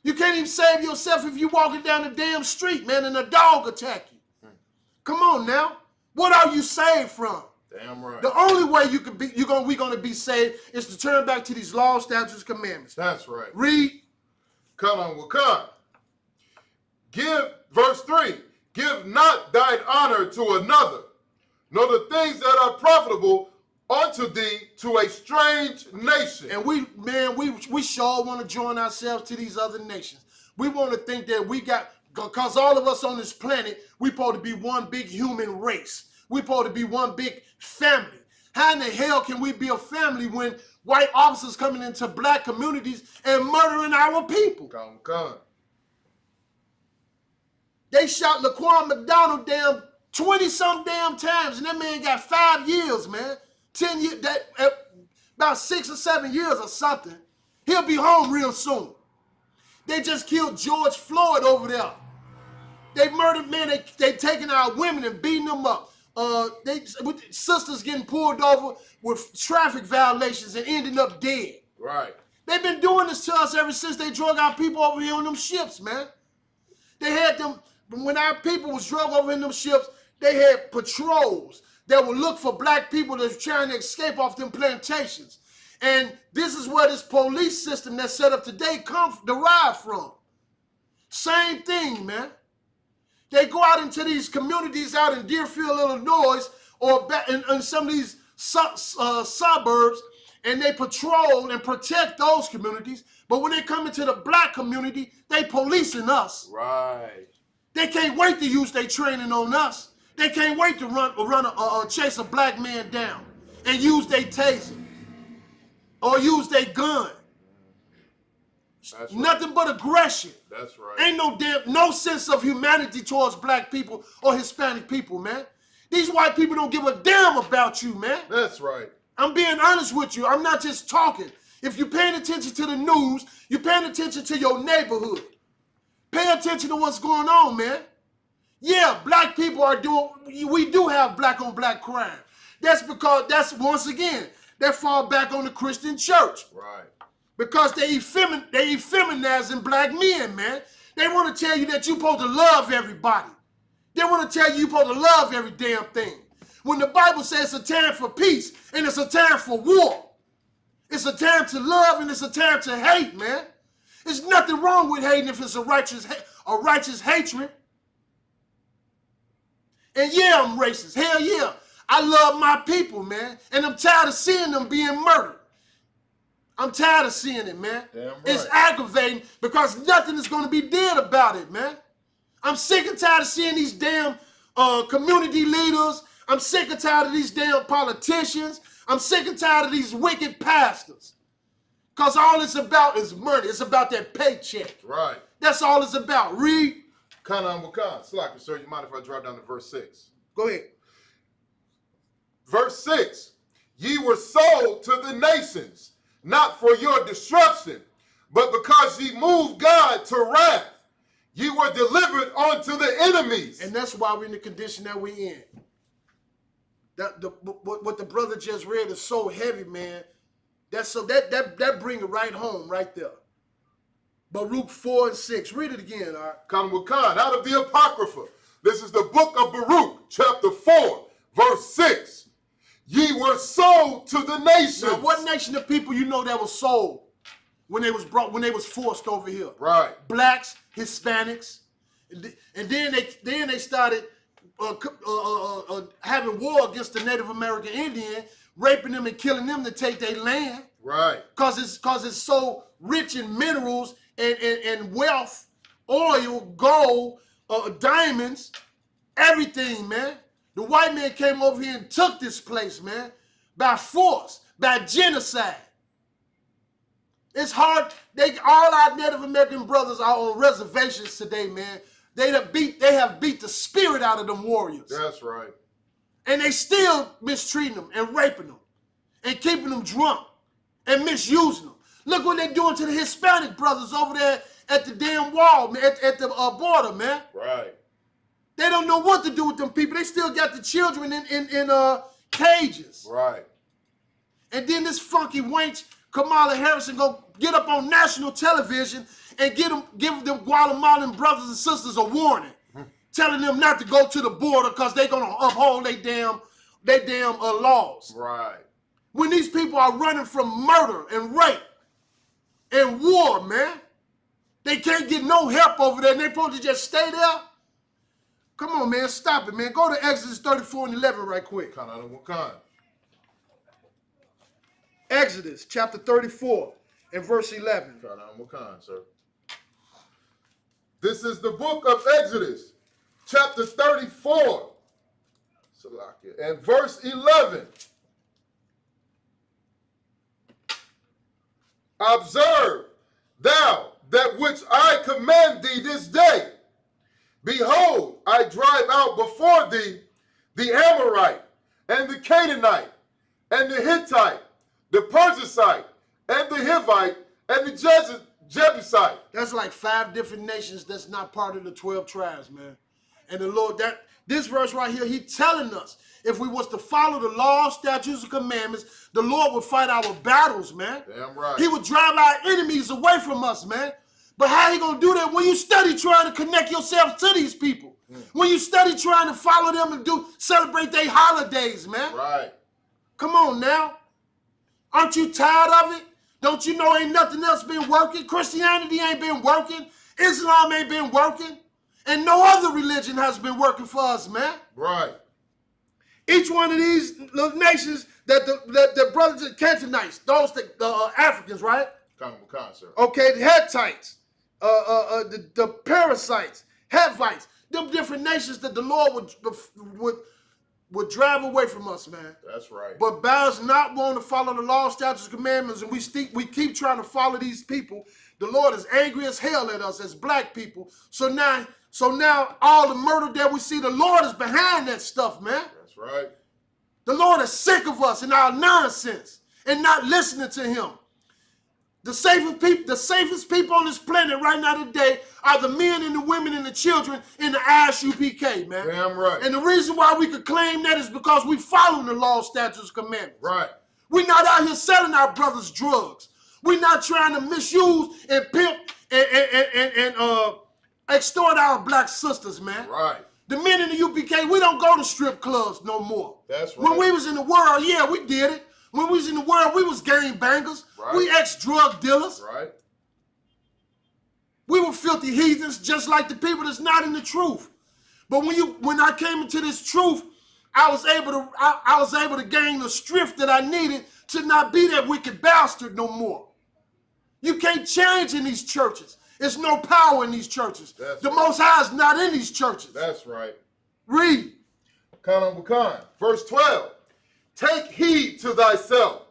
You can't even save yourself if you're walking down the damn street, man, and a dog attack you. Come on now. What are you saved from? Damn right. The only way we're gonna be saved is to turn back to these laws, statutes, commandments. That's right. Read. Give, verse 3, give not thine honor to another, nor the things that are profitable unto thee to a strange nation. And we sure want to join ourselves to these other nations. We want to think that because all of us on this planet, we supposed to be one big human race. We supposed to be one big family. How in the hell can we be a family when white officers coming into black communities and murdering our people? Come. They shot Laquan McDonald 20-some damn times, and that man got 5 years, man. 10 years, about 6 or 7 years or something. He'll be home real soon. They just killed George Floyd over there. They murdered men. They taking our women and beating them up. with sisters getting pulled over with traffic violations and ending up dead. Right. They've been doing this to us ever since they drug our people over here on them ships, man. They had them, when our people was drug over in them ships, they had patrols that would look for black people that's trying to escape off them plantations. And this is where this police system that's set up today derived from. Same thing, man. They go out into these communities out in Deerfield, Illinois, or in some of these suburbs, and they patrol and protect those communities. But when they come into the black community, they policing us. Right. They can't wait to use their training on us. They can't wait to chase a black man down and use their taser or use their gun. That's nothing but aggression. That's right. Ain't no sense of humanity towards black people or Hispanic people, man. These white people don't give a damn about you, man. That's right. I'm being honest with you. I'm not just talking. If you're paying attention to the news, you're paying attention to your neighborhood. Pay attention to what's going on, man. Yeah, black people we do have black on black crime. That's once again, that fall back on the Christian church. Right. Because they effeminizing black men, man. They want to tell you that you're supposed to love everybody. They want to tell you you're supposed to love every damn thing. When the Bible says it's a time for peace and it's a time for war. It's a time to love and it's a time to hate, man. There's nothing wrong with hating if it's a righteous hatred. And yeah, I'm racist. Hell yeah. I love my people, man. And I'm tired of seeing them being murdered. I'm tired of seeing it, man. Damn right. It's aggravating because nothing is going to be did about it, man. I'm sick and tired of seeing these damn community leaders. I'm sick and tired of these damn politicians. I'm sick and tired of these wicked pastors. Because all it's about is money. It's about that paycheck. Right. That's all it's about. Read. Kanan Wakan. Slacker, sir, you mind if I drop down to verse 6? Go ahead. Verse 6. Ye were sold to the nations, not for your destruction, but because ye moved God to wrath. Ye were delivered unto the enemies. And that's why we're in the condition that we're in. What the brother just read is so heavy, man. That bring it right home, right there. Baruch 4 and 6. Read it again, all right? Kanwakan, out of the Apocrypha. This is the book of Baruch, chapter 4, verse 6. Ye were sold to the nations. Now, what nation of people you know that was sold when they was forced over here? Right. Blacks, Hispanics, and then they started having war against the Native American Indian, raping them and killing them to take their land. Right. Cause it's so rich in minerals and wealth, oil, gold, diamonds, everything, man. The white man came over here and took this place, man, by force, by genocide. It's hard. All our Native American brothers are on reservations today, man. They have beat the spirit out of them warriors. That's right. And they still mistreating them and raping them and keeping them drunk and misusing them. Look what they're doing to the Hispanic brothers over there at the damn wall, man, at the border, man. Right. They don't know what to do with them people. They still got the children in cages. Right. And then this funky wench, Kamala Harris, go get up on national television and give them Guatemalan brothers and sisters a warning, telling them not to go to the border because they're gonna uphold their damn laws. Right. When these people are running from murder and rape and war, man, they can't get no help over there, and they're supposed to just stay there. Come on, man, stop it, man. Go to Exodus 34 and 11 right quick. Exodus chapter 34 and verse 11. Sir. This is the book of Exodus, chapter 34, and verse 11. Observe thou that which I command thee this day. Behold, I drive out before thee the Amorite, and the Canaanite, and the Hittite, the Perizzite, and the Hivite, and the Jebusite. That's like 5 different nations that's not part of the 12 tribes, man. And the Lord, This verse right here, he telling us if we was to follow the law, statutes, and commandments, the Lord would fight our battles, man. Damn right. He would drive our enemies away from us, man. But how you gonna do that when you study trying to connect yourself to these people? When you study trying to follow them and celebrate their holidays, man. Right. Come on now. Aren't you tired of it? Don't you know ain't nothing else been working? Christianity ain't been working. Islam ain't been working. And no other religion has been working for us, man. Right. Each one of these little nations that the brothers, the Canaanites, those the Africans, right? Khan, sir. Okay, the Hittites, the Parasites, Hivites, them different nations that the Lord would drive away from us, man. That's right. But by us not wanting to follow the law, statutes, commandments, and we keep trying to follow these people, the Lord is angry as hell at us as black people. So now all the murder that we see, the Lord is behind that stuff, man. That's right. The Lord is sick of us and our nonsense and not listening to him. The safest people on this planet right now today are the men and the women and the children in the ISUPK, man. Damn right. And the reason why we could claim that is because we follow the law, statutes, commandments. Right. We're not out here selling our brothers drugs. We're not trying to misuse and pimp and extort our black sisters, man. Right. The men in the UPK, we don't go to strip clubs no more. That's right. When we was in the world, yeah, we did it. When we was in the world, we was gang bangers. Right. We ex-drug dealers. Right. We were filthy heathens, just like the people that's not in the truth. But when I came into this truth, I was able to gain the strength that I needed to not be that wicked bastard no more. You can't change in these churches. There's no power in these churches. The Most High is not in these churches. That's right. Read. Khan. Verse 12. Take heed to thyself,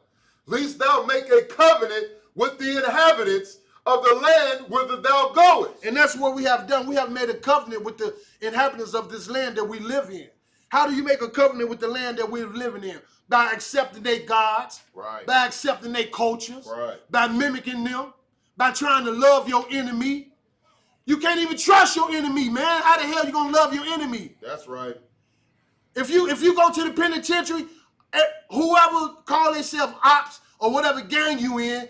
lest thou make a covenant with the inhabitants of the land whither thou goest. And that's what we have done. We have made a covenant with the inhabitants of this land that we live in. How do you make a covenant with the land that we're living in? By accepting their gods, right. By accepting their cultures, right. By mimicking them, by trying to love your enemy. You can't even trust your enemy, man. How the hell you gonna love your enemy? That's right. If you go to the penitentiary, whoever call themselves ops or whatever gang you in,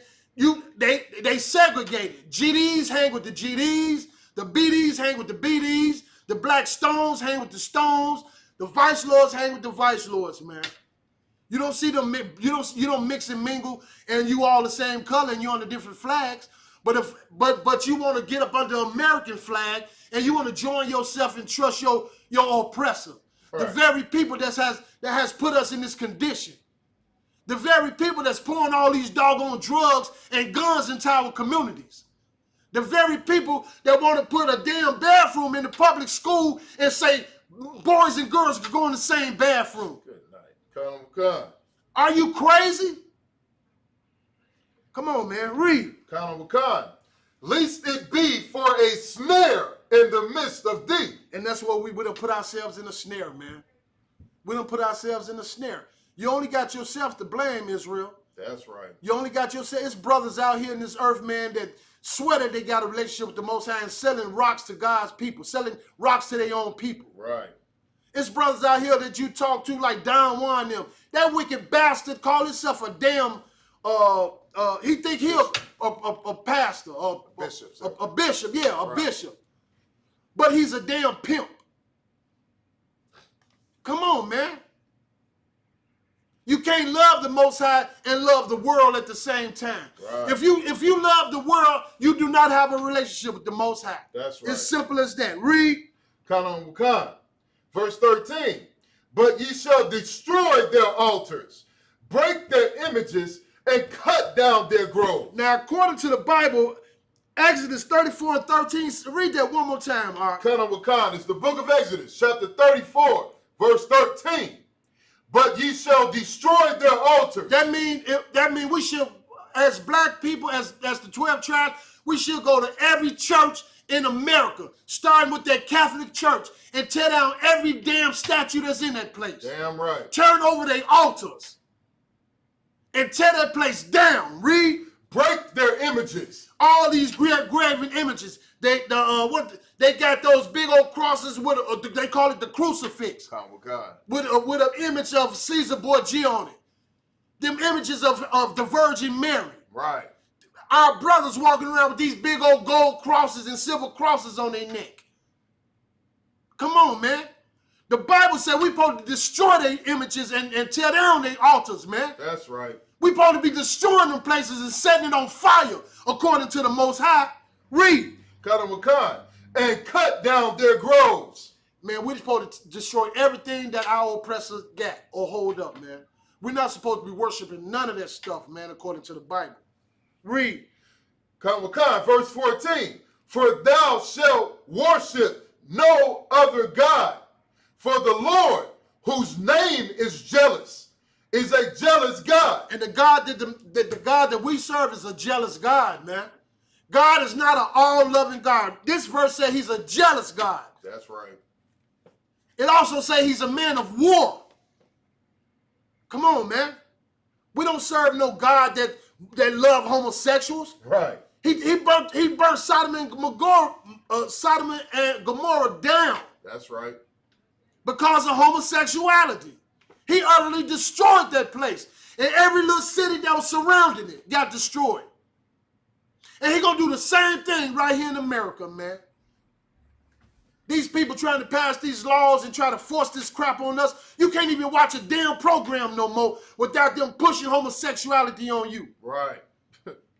they segregated. GDs hang with the GDs, the BDs hang with the BDs, the Black Stones hang with the Stones, the Vice Lords hang with the Vice Lords, man. You don't see them. You don't mix and mingle, and you all the same color, and you on the different flags. But you want to get up under American flag, and you want to join yourself and trust your oppressor, right. The very people that has put us in this condition, the very people that's pouring all these doggone drugs and guns into our communities, the very people that want to put a damn bathroom in the public school and say boys and girls can go in the same bathroom. Khan. Are you crazy? Come on, man, read. Khan. Lest it be for a snare in the midst of thee. And that's what we done put ourselves in a snare, man. We done put ourselves in a snare. You only got yourself to blame, Israel. That's right. You only got yourself. It's brothers out here in this earth, man, that swear that they got a relationship with the Most High and selling rocks to God's people, selling rocks to their own people. Right. It's brothers out here that you talk to like Don Juan them. That wicked bastard call himself a damn, he think he a pastor, bishop, a bishop, yeah, a right. bishop. But he's a damn pimp. Come on, man. You can't love the Most High and love the world at the same time. Right. If you love the world, you do not have a relationship with the Most High. That's right. It's simple as that. Read. Khan. Verse 13. But ye shall destroy their altars, break their images, and cut down their groves. Now, according to the Bible, Exodus 34 and 13, read that one more time, Art. Khan. It's the book of Exodus, chapter 34, verse 13. But ye shall destroy their altars. That mean we should, as black people, as the 12 tribes, we should go to every church in America, starting with that Catholic church, and tear down every damn statue that's in that place. Damn right. Turn over their altars and tear that place down. Read. Break their images. All these graven images. They got those big old crosses with they call it the crucifix. Come with God. With an image of Caesar Borgia on it. Them images of the Virgin Mary. Right. Our brothers walking around with these big old gold crosses and silver crosses on their neck. Come on, man. The Bible said we're supposed to destroy their images and tear down their altars, man. That's right. We're supposed to be destroying them places and setting it on fire, according to the Most High. Read. Cut them with God. And cut down their groves. Man, we're supposed to destroy everything that our oppressors got or hold up, man. We're not supposed to be worshiping none of that stuff, man, according to the Bible. Read. Come with God. Verse 14. For thou shalt worship no other God. For the Lord, whose name is jealous, is a jealous God. And the God the God that we serve is a jealous God, man. God is not an all-loving God. This verse says he's a jealous God. That's right. It also says he's a man of war. Come on, man. We don't serve no God that love homosexuals. Right. He burnt Sodom and Gomorrah down. That's right. Because of homosexuality. He utterly destroyed that place. And every little city that was surrounding it got destroyed. And he's going to do the same thing right here in America, man. These people trying to pass these laws and try to force this crap on us. You can't even watch a damn program no more without them pushing homosexuality on you. Right.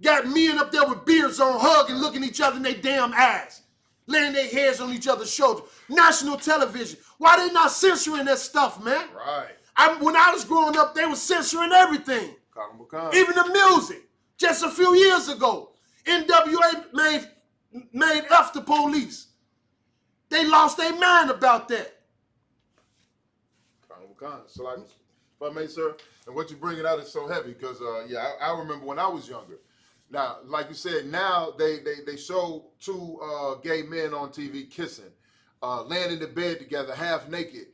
Got men up there with beards on, hugging, looking each other in their damn eyes. Laying their heads on each other's shoulders. National television. Why they not censoring that stuff, man? Right. When I was growing up, they were censoring everything. Even the music. Just a few years ago, NWA made F the police. They lost their mind about that. So like, if I may, sir, and what you bring it out is so heavy because, yeah, I remember when I was younger. Now, like you said, now they show two gay men on TV kissing, laying in the bed together, half naked,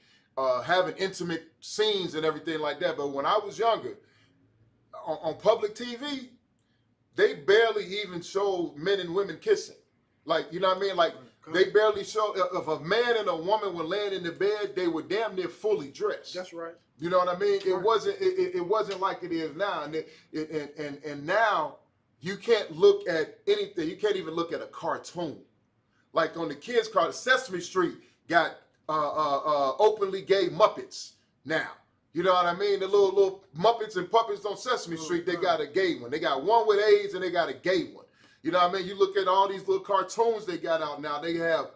having intimate scenes and everything like that. But when I was younger, on public TV, they barely even showed men and women kissing. Like, you know what I mean? Like, they barely showed, if a man and a woman were laying in the bed, they were damn near fully dressed. That's right. You know what I mean? Right. It wasn't like it is now. And now, you can't look at anything. You can't even look at a cartoon. Like on the kids' cartoon, Sesame Street got openly gay Muppets now. You know what I mean? The little Muppets and puppets on Sesame Street, they got a gay one. They got one with AIDS and they got a gay one. You know what I mean? You look at all these little cartoons they got out now. They have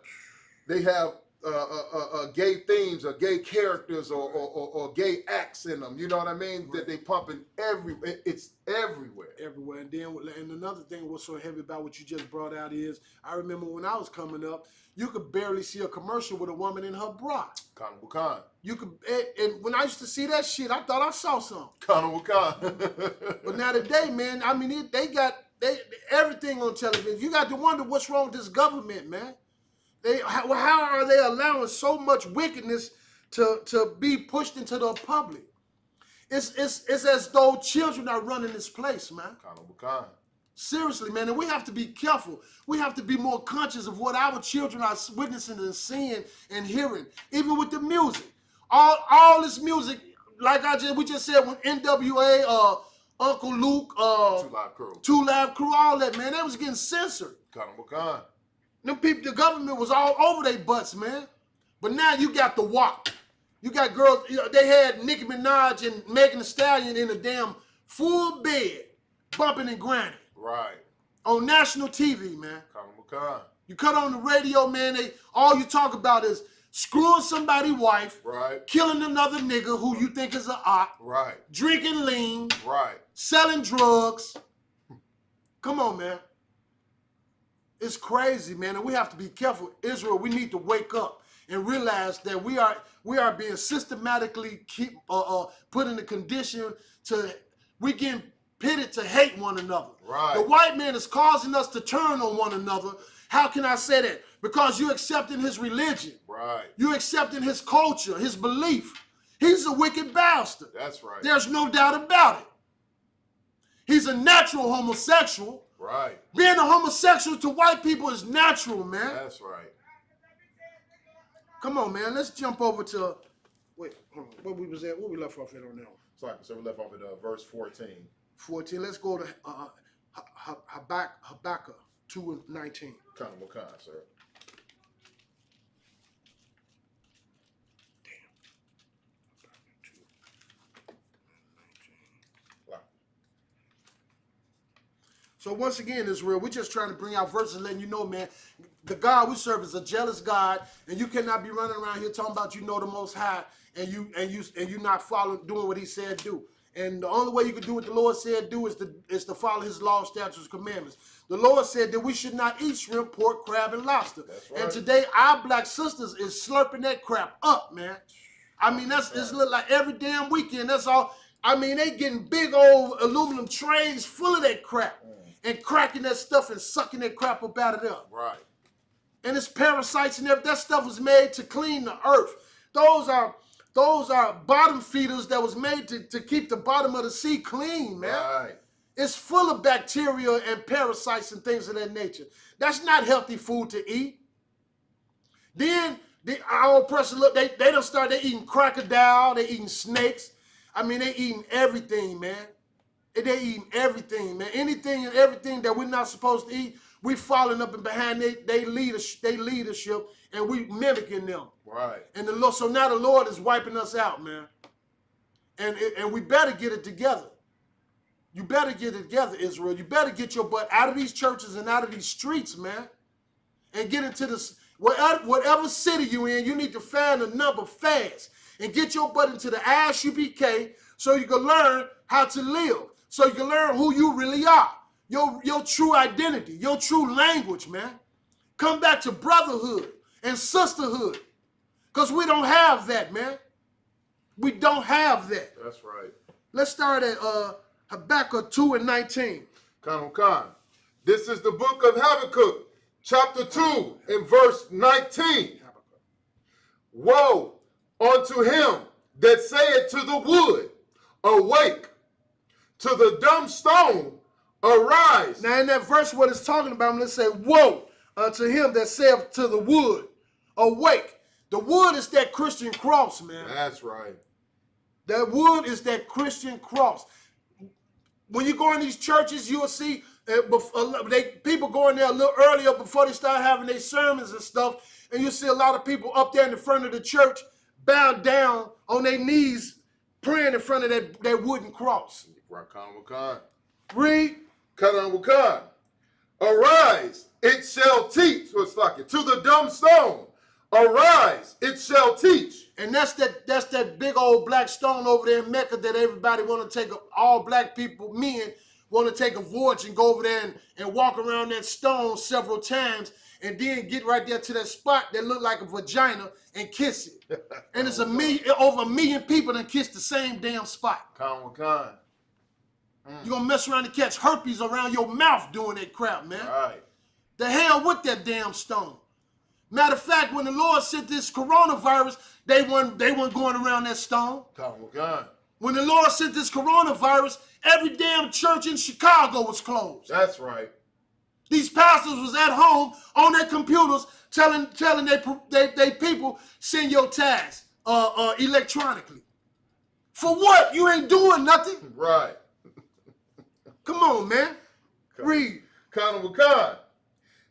gay themes or gay characters or gay acts in them. You know what I mean? Right. That they pumping everywhere. It's everywhere. Everywhere. And another thing what's so heavy about what you just brought out is, I remember when I was coming up, you could barely see a commercial with a woman in her bra. Carnival Con. You could, and when I used to see that shit, I thought I saw something. Carnival Con. But now today, man, I mean, they got everything on television. You got to wonder what's wrong with this government, man. How are they allowing so much wickedness to be pushed into the public? It's as though children are running this place, man. Seriously, man, and we have to be careful. We have to be more conscious of what our children are witnessing and seeing and hearing, even with the music. All this music, like we just said, when NWA, Uncle Luke, Two Live Crew, all that, man, they was getting censored. Them people, the government was all over their butts, man. But now you got the WAP. You got girls, they had Nicki Minaj and Megan Thee Stallion in a damn full bed, bumping and grinding. Right. On national TV, man. You cut on the radio, man, all you talk about is screwing somebody's wife, right, killing another nigga who you think is an op, right, drinking lean, right, selling drugs. Come on, man. It's crazy, man, and we have to be careful. Israel, we need to wake up and realize that we are being systematically put in a condition to, we getting pitted to hate one another. Right. The white man is causing us to turn on one another. How can I say that? Because you're accepting his religion. Right. You're accepting his culture, his belief. He's a wicked bastard. That's right. There's no doubt about it. He's a natural homosexual. Right. Being a homosexual to white people is natural, man. That's right. Come on, man. Let's jump over to, wait, hold on. What we was at? What we left off at on that one? So we left off at verse 14. 14. Let's go to Habakkuk 2:19. Kind of what kind, sir? So once again, Israel, we're just trying to bring out verses letting you know, man, the God we serve is a jealous God, and you cannot be running around here talking about you know the Most High, and you not following, doing what He said do. And the only way you can do what the Lord said do is to follow His law, statutes, commandments. The Lord said that we should not eat shrimp, pork, crab, and lobster. That's right. And today, our black sisters is slurping that crap up, man. I mean, it's look like every damn weekend. That's all. I mean, they getting big old aluminum trays full of that crap. And cracking that stuff and sucking that crap up out of there. Right. And it's parasites and everything. That stuff was made to clean the earth. Those are bottom feeders that was made to keep the bottom of the sea clean, man. Right. It's full of bacteria and parasites and things of that nature. That's not healthy food to eat. Then our old person, look, they done start, they eating crocodile, they eating snakes. I mean, they eating everything, man. They eating everything, man. Anything and everything that we're not supposed to eat, we falling up and behind they leadership, and we mimicking them. Right. And the Lord, so now the Lord is wiping us out, man. And we better get it together. You better get it together, Israel. You better get your butt out of these churches and out of these streets, man. And get into this, whatever city you in, you need to find a number fast. And get your butt into the ISUPK so you can learn how to live. So you can learn who you really are. Your true identity, your true language, man. Come back to brotherhood and sisterhood. Because we don't have that, man. We don't have that. That's right. Let's start at Habakkuk 2:19. Khan. This is the book of Habakkuk, chapter 2, and verse 19. Woe unto him that saith to the wood, awake, to the dumb stone, arise. Now in that verse what it's talking about, let's say, woe unto him that saith to the wood, awake. The wood is that Christian cross, man. That's right. That wood is that Christian cross. When you go in these churches, you'll see people go in there a little earlier before they start having their sermons and stuff, and you see a lot of people up there in the front of the church bowed down on their knees praying in front of that wooden cross. Read. Khan. Arise, it shall teach. What's like it? To the dumb stone. Arise, it shall teach. And that's that big old black stone over there in Mecca that everybody want to take, all black people, men, want to take a voyage and go over there and walk around that stone several times and then get right there to that spot that look like a vagina and kiss it. And it's over 1 million people that kiss the same damn spot. Khan. You're going to mess around and catch herpes around your mouth doing that crap, man. Right. The hell with that damn stone. Matter of fact, when the Lord sent this coronavirus, they weren't going around that stone. Khan. When the Lord sent this coronavirus, every damn church in Chicago was closed. That's right. These pastors was at home on their computers telling they people, send your tithes electronically. For what? You ain't doing nothing. Right. Come on, man. Read. Khan.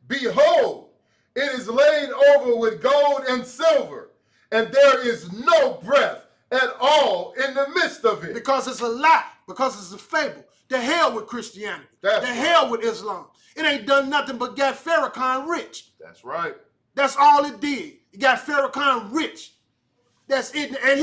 Behold, it is laid over with gold and silver, and there is no breath at all in the midst of it. Because it's a lie. Because it's a fable. The hell with Christianity. That's the right. hell with Islam. It ain't done nothing but got Farrakhan rich. That's right. That's all it did. It got Farrakhan rich. That's it. And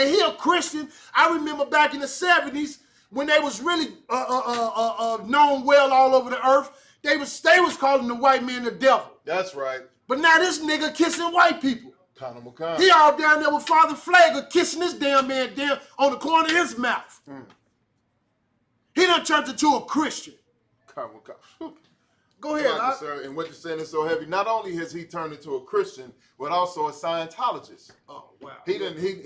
he a Christian. I remember back in the 70s when they was really known well all over the earth. They was calling the white man the devil. That's right. But now this nigga kissing white people. Khan. He all down there with Father Flagger kissing this damn man down on the corner of his mouth. He done turned into a Christian. Go ahead, Right, sir. And what you're saying is so heavy. Not only has he turned into a Christian, but also a Scientologist. Oh wow. He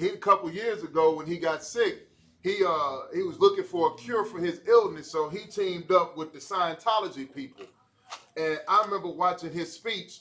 a couple years ago when he got sick, he was looking for a cure for his illness, so he teamed up with the Scientology people. And I remember watching his speech,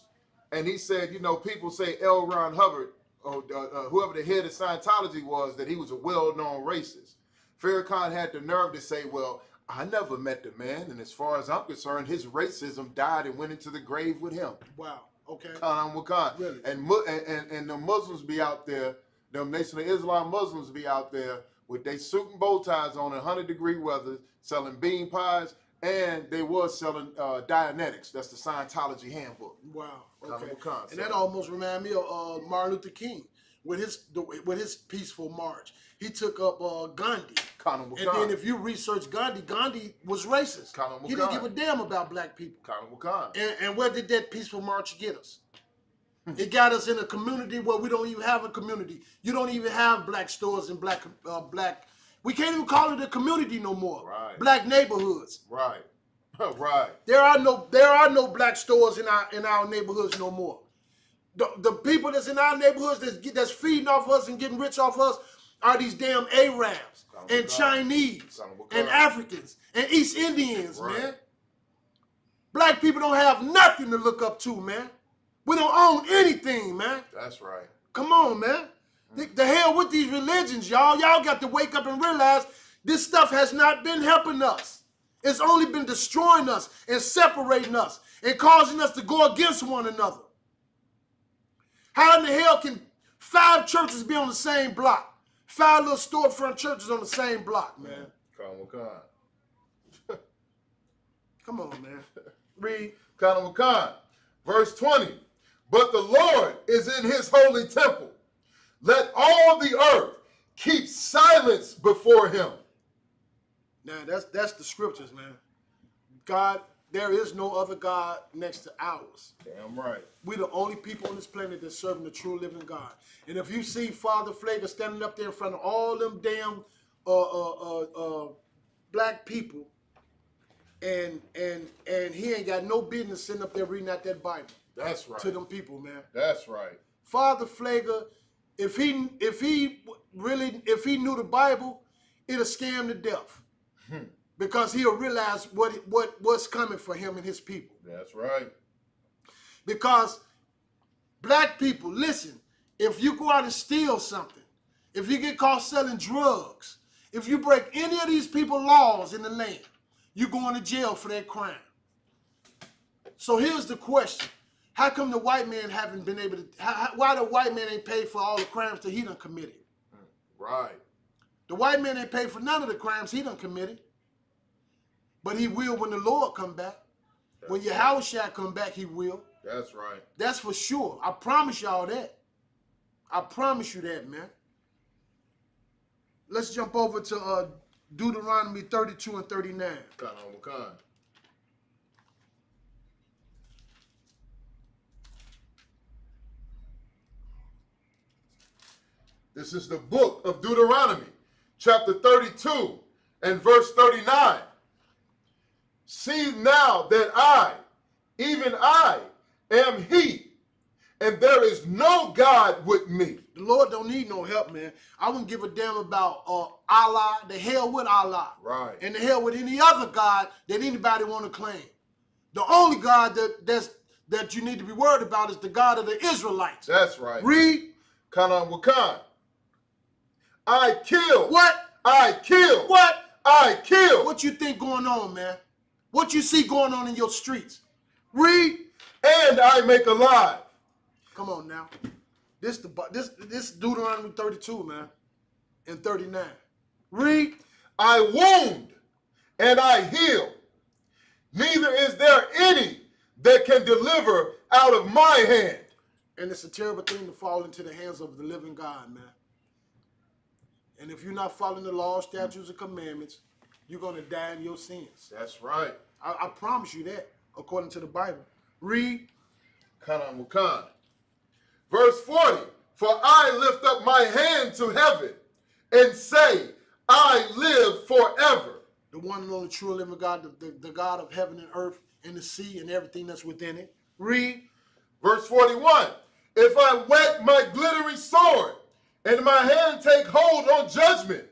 and he said, you know, people say L. Ron Hubbard, or whoever the head of Scientology was, that he was a well-known racist. Farrakhan had the nerve to say, well, I never met the man, and as far as I'm concerned, his racism died and went into the grave with him. Wow. Okay. Khan Wakan. Really? And the Muslims be out there, the Nation of Islam Muslims be out there with their suit and bow ties on in 100-degree weather, selling bean pies, and they was selling Dianetics. That's the Scientology handbook. Wow. Okay. Wakan, And that almost remind me of Martin Luther King with his peaceful march. He took up Gandhi. And then if you research Gandhi, Gandhi was racist. He didn't give a damn about black people. And where did that peaceful march get us? It got us in a community where we don't even have a community. You don't even have black stores and black. We can't even call it a community no more. Right. Black neighborhoods. Right. Right. There are no black stores in our neighborhoods no more. The people that's in our neighborhoods that's feeding off us and getting rich off us are these damn Arabs and Chinese and Africans and East Indians, man. Black people don't have nothing to look up to, man. We don't own anything, man. That's right. Come on, man. The hell with these religions, y'all. Y'all got to wake up and realize this stuff has not been helping us. It's only been destroying us and separating us and causing us to go against one another. How in the hell can 5 churches be on the same block? 5 little storefront churches on the same block, man. Come on, man. Read. Verse 20. But the Lord is in his holy temple. Let all the earth keep silence before him. Now, that's the scriptures, man. God, there is no other God next to ours. Damn right. We're the only people on this planet that's serving the true living God. And if you see Father Flager standing up there in front of all them damn black people, and he ain't got no business sitting up there reading out that Bible. That's right. To them people, man. That's right. Father Flager, if he knew the Bible, it'll scare him to death. Because he'll realize what's coming for him and his people. That's right. Because black people, listen, if you go out and steal something, if you get caught selling drugs, if you break any of these people's laws in the land, you're going to jail for that crime. So here's the question. How come the white man haven't been able to, why the white man ain't paid for all the crimes that he done committed? Right. The white man ain't paid for none of the crimes he done committed. But he will when the Lord come back. When Yahweh shall come back, he will. That's right. That's for sure. I promise y'all that. I promise you that, man. Let's jump over to Deuteronomy 32 and 39. This is the book of Deuteronomy, chapter 32 and verse 39. See now that I, even I, am he, and there is no God with me. The Lord don't need no help, man. I wouldn't give a damn about Allah. The hell with Allah. Right. And the hell with any other God that anybody want to claim. The only God that you need to be worried about is the God of the Israelites. That's right. Read. Kanan Wakan. I kill. What? I kill. What? I kill. What you think going on, man? What you see going on in your streets? Read. And I make alive. Come on now. This Deuteronomy 32, man, and 39. Read. I wound and I heal. Neither is there any that can deliver out of my hand. And it's a terrible thing to fall into the hands of the living God, man. And if you're not following the law, statutes, and commandments, you're going to die in your sins. That's right. I promise you that, according to the Bible. Read. Kanan Wakan. Verse 40. For I lift up my hand to heaven and say, I live forever. The one and only true living God, the God of heaven and earth and the sea and everything that's within it. Read. Verse 41. If I whet my glittering sword and my hand take hold on judgment,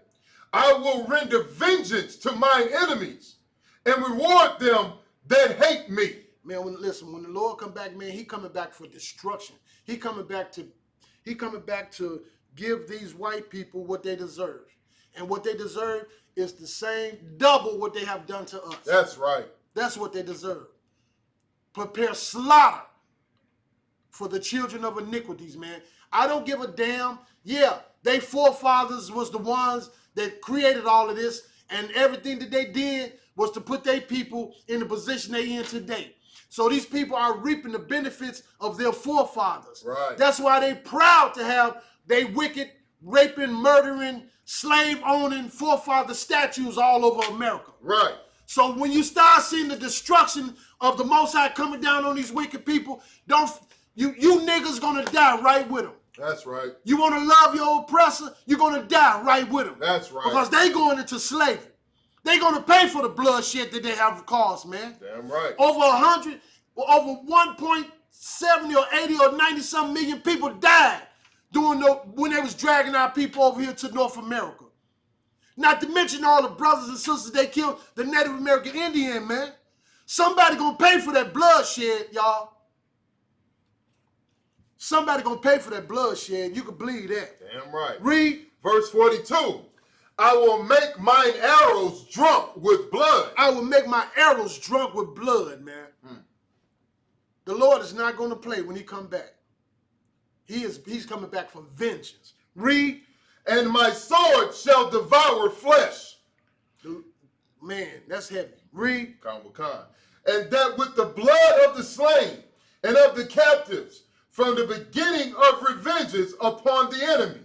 I will render vengeance to mine enemies and reward them that hate me. Man, listen, when the Lord come back, man, he coming back for destruction. He coming back to give these white people what they deserve. And what they deserve is the same, double what they have done to us. That's right. That's what they deserve. Prepare slaughter for the children of iniquities, man. I don't give a damn. Yeah, they forefathers was the ones that created all of this, and everything that they did was to put their people in the position they in today. So these people are reaping the benefits of their forefathers. Right. That's why they proud to have they wicked, raping, murdering, slave-owning forefather statues all over America. Right. So when you start seeing the destruction of the Most High coming down on these wicked people, you niggas gonna die right with them. That's right. You want to love your oppressor, you're gonna die right with them. That's right. Because they going into slavery. They gonna pay for the bloodshed that they have caused, man. Damn right. Over 1.70 or 80 or 90 some million people died when they was dragging our people over here to North America. Not to mention all the brothers and sisters they killed, the Native American Indian, man. Somebody gonna pay for that bloodshed, y'all. Somebody gonna pay for that bloodshed. You can believe that. Damn right. Read. Verse 42. I will make mine arrows drunk with blood. I will make my arrows drunk with blood, man. The Lord is not gonna play when he come back. He's coming back for vengeance. Read. And my sword shall devour flesh. Man, that's heavy. Read. And that with the blood of the slain and of the captives, from the beginning of revenges upon the enemy.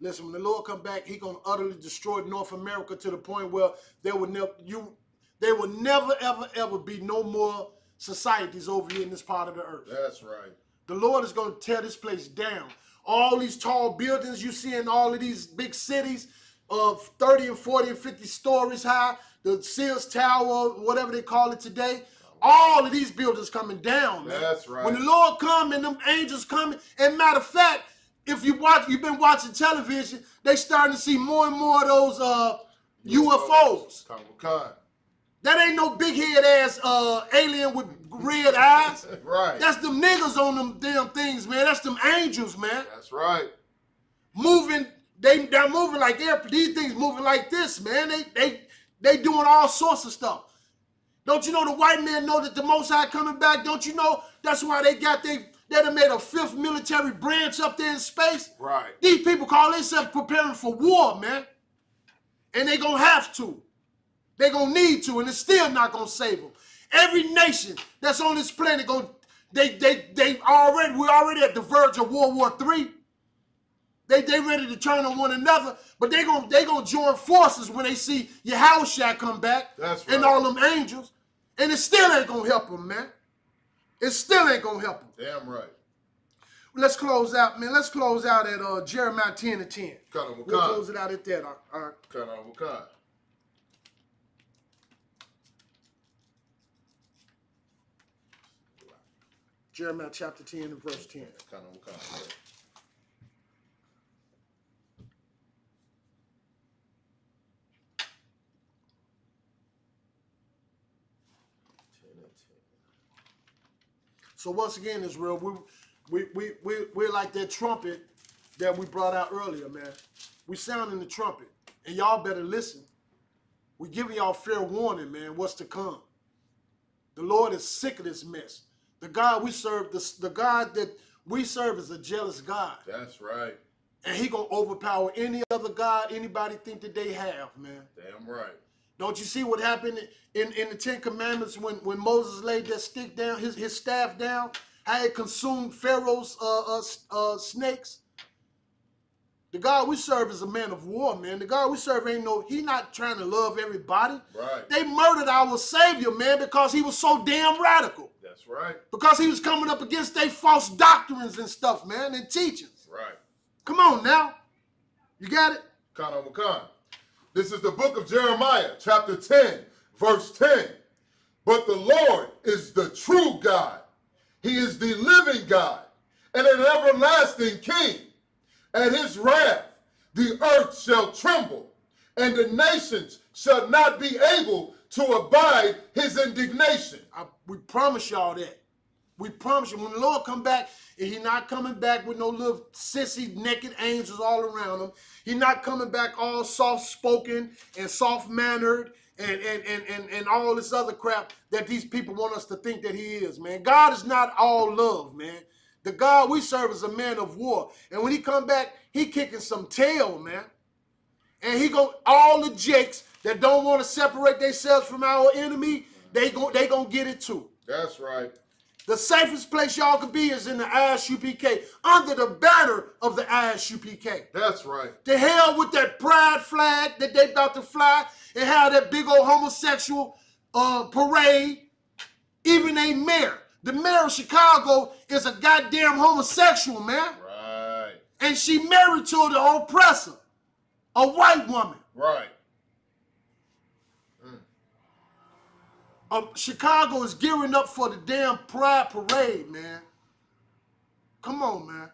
Listen, when the Lord come back, he gonna utterly destroy North America to the point where there will never, ever be no more societies over here in this part of the earth. That's right. The Lord is gonna tear this place down. All these tall buildings you see in all of these big cities of 30 and 40 and 50 stories high, the Sears Tower, whatever they call it today, all of these buildings coming down, man. That's right. When the Lord come and them angels coming, and matter of fact, if you've been watching television, they starting to see more and more of those UFOs. That ain't no big head ass alien with red eyes. Right. That's them niggas on them damn things, man. That's them angels, man. That's right. Moving, they're moving like airplanes. These things moving like this, man. They doing all sorts of stuff. Don't you know the white men know that the Most High coming back? Don't you know that's why they done made a fifth military branch up there in space? Right. These people call themselves preparing for war, man. And they gonna have to. They gonna need to, and it's still not gonna save them. Every nation that's on this planet we're already at the verge of World War III. They ready to turn on one another, but they gonna join forces when they see Yahushua come back. That's right. And all them angels, and it still ain't gonna help them, man. It still ain't gonna help them. Damn right. Let's close out, man. Let's close out at Jeremiah 10:10. We'll close it out at that. Jeremiah chapter 10 and verse 10. So once again, Israel, we're like that trumpet that we brought out earlier, man. We sounding the trumpet, and y'all better listen. We're giving y'all fair warning, man, what's to come. The Lord is sick of this mess. The God we serve, the God that we serve is a jealous God. That's right. And he gonna overpower any other God anybody think that they have, man. Damn right. Don't you see what happened in the Ten Commandments when Moses laid that stick down, his staff down, how it consumed Pharaoh's snakes? The God we serve is a man of war, man. The God we serve he not trying to love everybody. Right. They murdered our Savior, man, because he was so damn radical. That's right. Because he was coming up against their false doctrines and stuff, man, and teachings. Right. Come on now. You got it? This is the book of Jeremiah, chapter 10, verse 10. But the Lord is the true God. He is the living God and an everlasting King. At his wrath, the earth shall tremble, and the nations shall not be able to abide his indignation. We promise y'all that. We promise you, when the Lord come back, and he not coming back with no little sissy naked angels all around him. He not coming back all soft-spoken and soft-mannered and all this other crap that these people want us to think that he is, man. God is not all love, man. The God we serve is a man of war. And when he come back, he kicking some tail, man. And he all the jakes that don't want to separate themselves from our enemy, they gonna get it too. That's right. The safest place y'all could be is in the ISUPK, under the banner of the ISUPK. That's right. The hell with that pride flag that they about to fly and have that big old homosexual parade. Even a mayor. The mayor of Chicago is a goddamn homosexual, man. Right. And she married to the oppressor, a white woman. Right. Chicago is gearing up for the damn Pride Parade, man. Come on, man.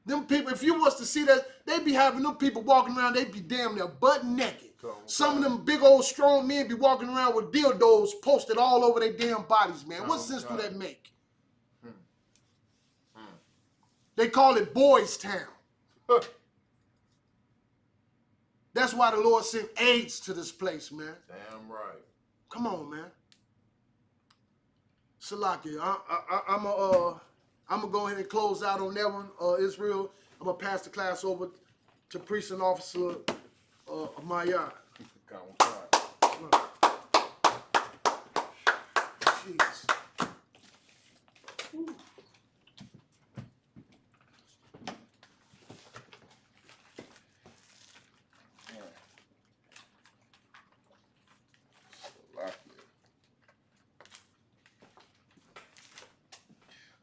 Them people, if you was to see that, they be having them people walking around, they be damn near butt naked. Some of them big old strong men be walking around with dildos posted all over their damn bodies, man. What sense do that make? They call it Boys Town. That's why the Lord sent AIDS to this place, man. Damn right. Come on, man. Salaki, I'm gonna go ahead and close out on that one, Israel. I'm gonna pass the class over to Priest and Officer Maya. Jeez.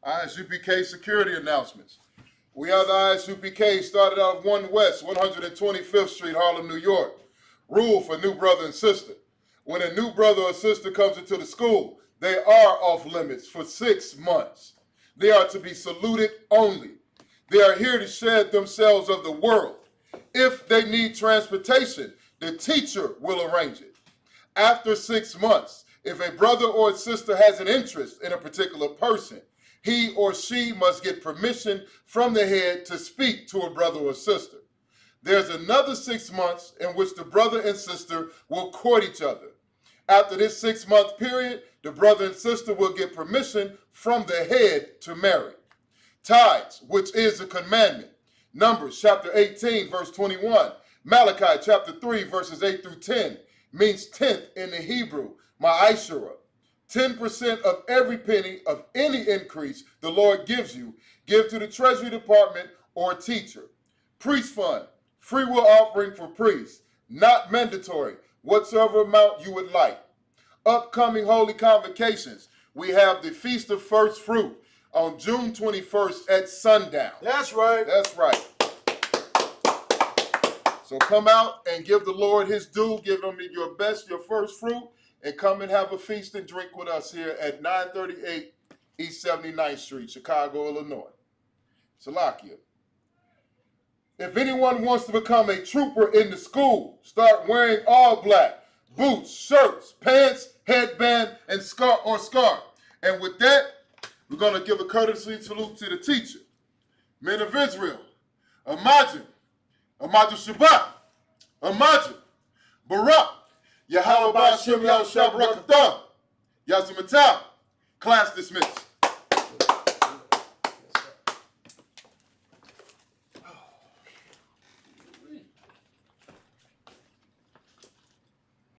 ISUPK security announcements. We are the ISUPK, started out of 1 West, 125th Street, Harlem, New York. Rule for new brother and sister. When a new brother or sister comes into the school, they are off limits for 6 months. They are to be saluted only. They are here to shed themselves of the world. If they need transportation, the teacher will arrange it. After 6 months, if a brother or sister has an interest in a particular person, he or she must get permission from the head to speak to a brother or sister. There's another 6 months in which the brother and sister will court each other. After this 6-month period, the brother and sister will get permission from the head to marry. Tithes, which is a commandment. Numbers chapter 18, verse 21. Malachi chapter 3, verses 8 through 10, means tenth in the Hebrew, ma'ashara. 10% of every penny of any increase the Lord gives you, give to the Treasury Department or teacher. Priest fund, free will offering for priests, not mandatory, whatsoever amount you would like. Upcoming holy convocations, we have the Feast of First Fruit on June 21st at sundown. That's right. That's right. So come out and give the Lord his due, give him your best, your first fruit, and come and have a feast and drink with us here at 938 East 79th Street, Chicago, Illinois. Salakia. If anyone wants to become a trooper in the school, start wearing all black, boots, shirts, pants, headband, and scarf. And with that, we're going to give a courtesy salute to the teacher. Men of Israel, Imagine Shabbat, Imagine Barak, Yahweh Ba'ashem Yahweh Shabbat, Yazimatah. Class dismissed.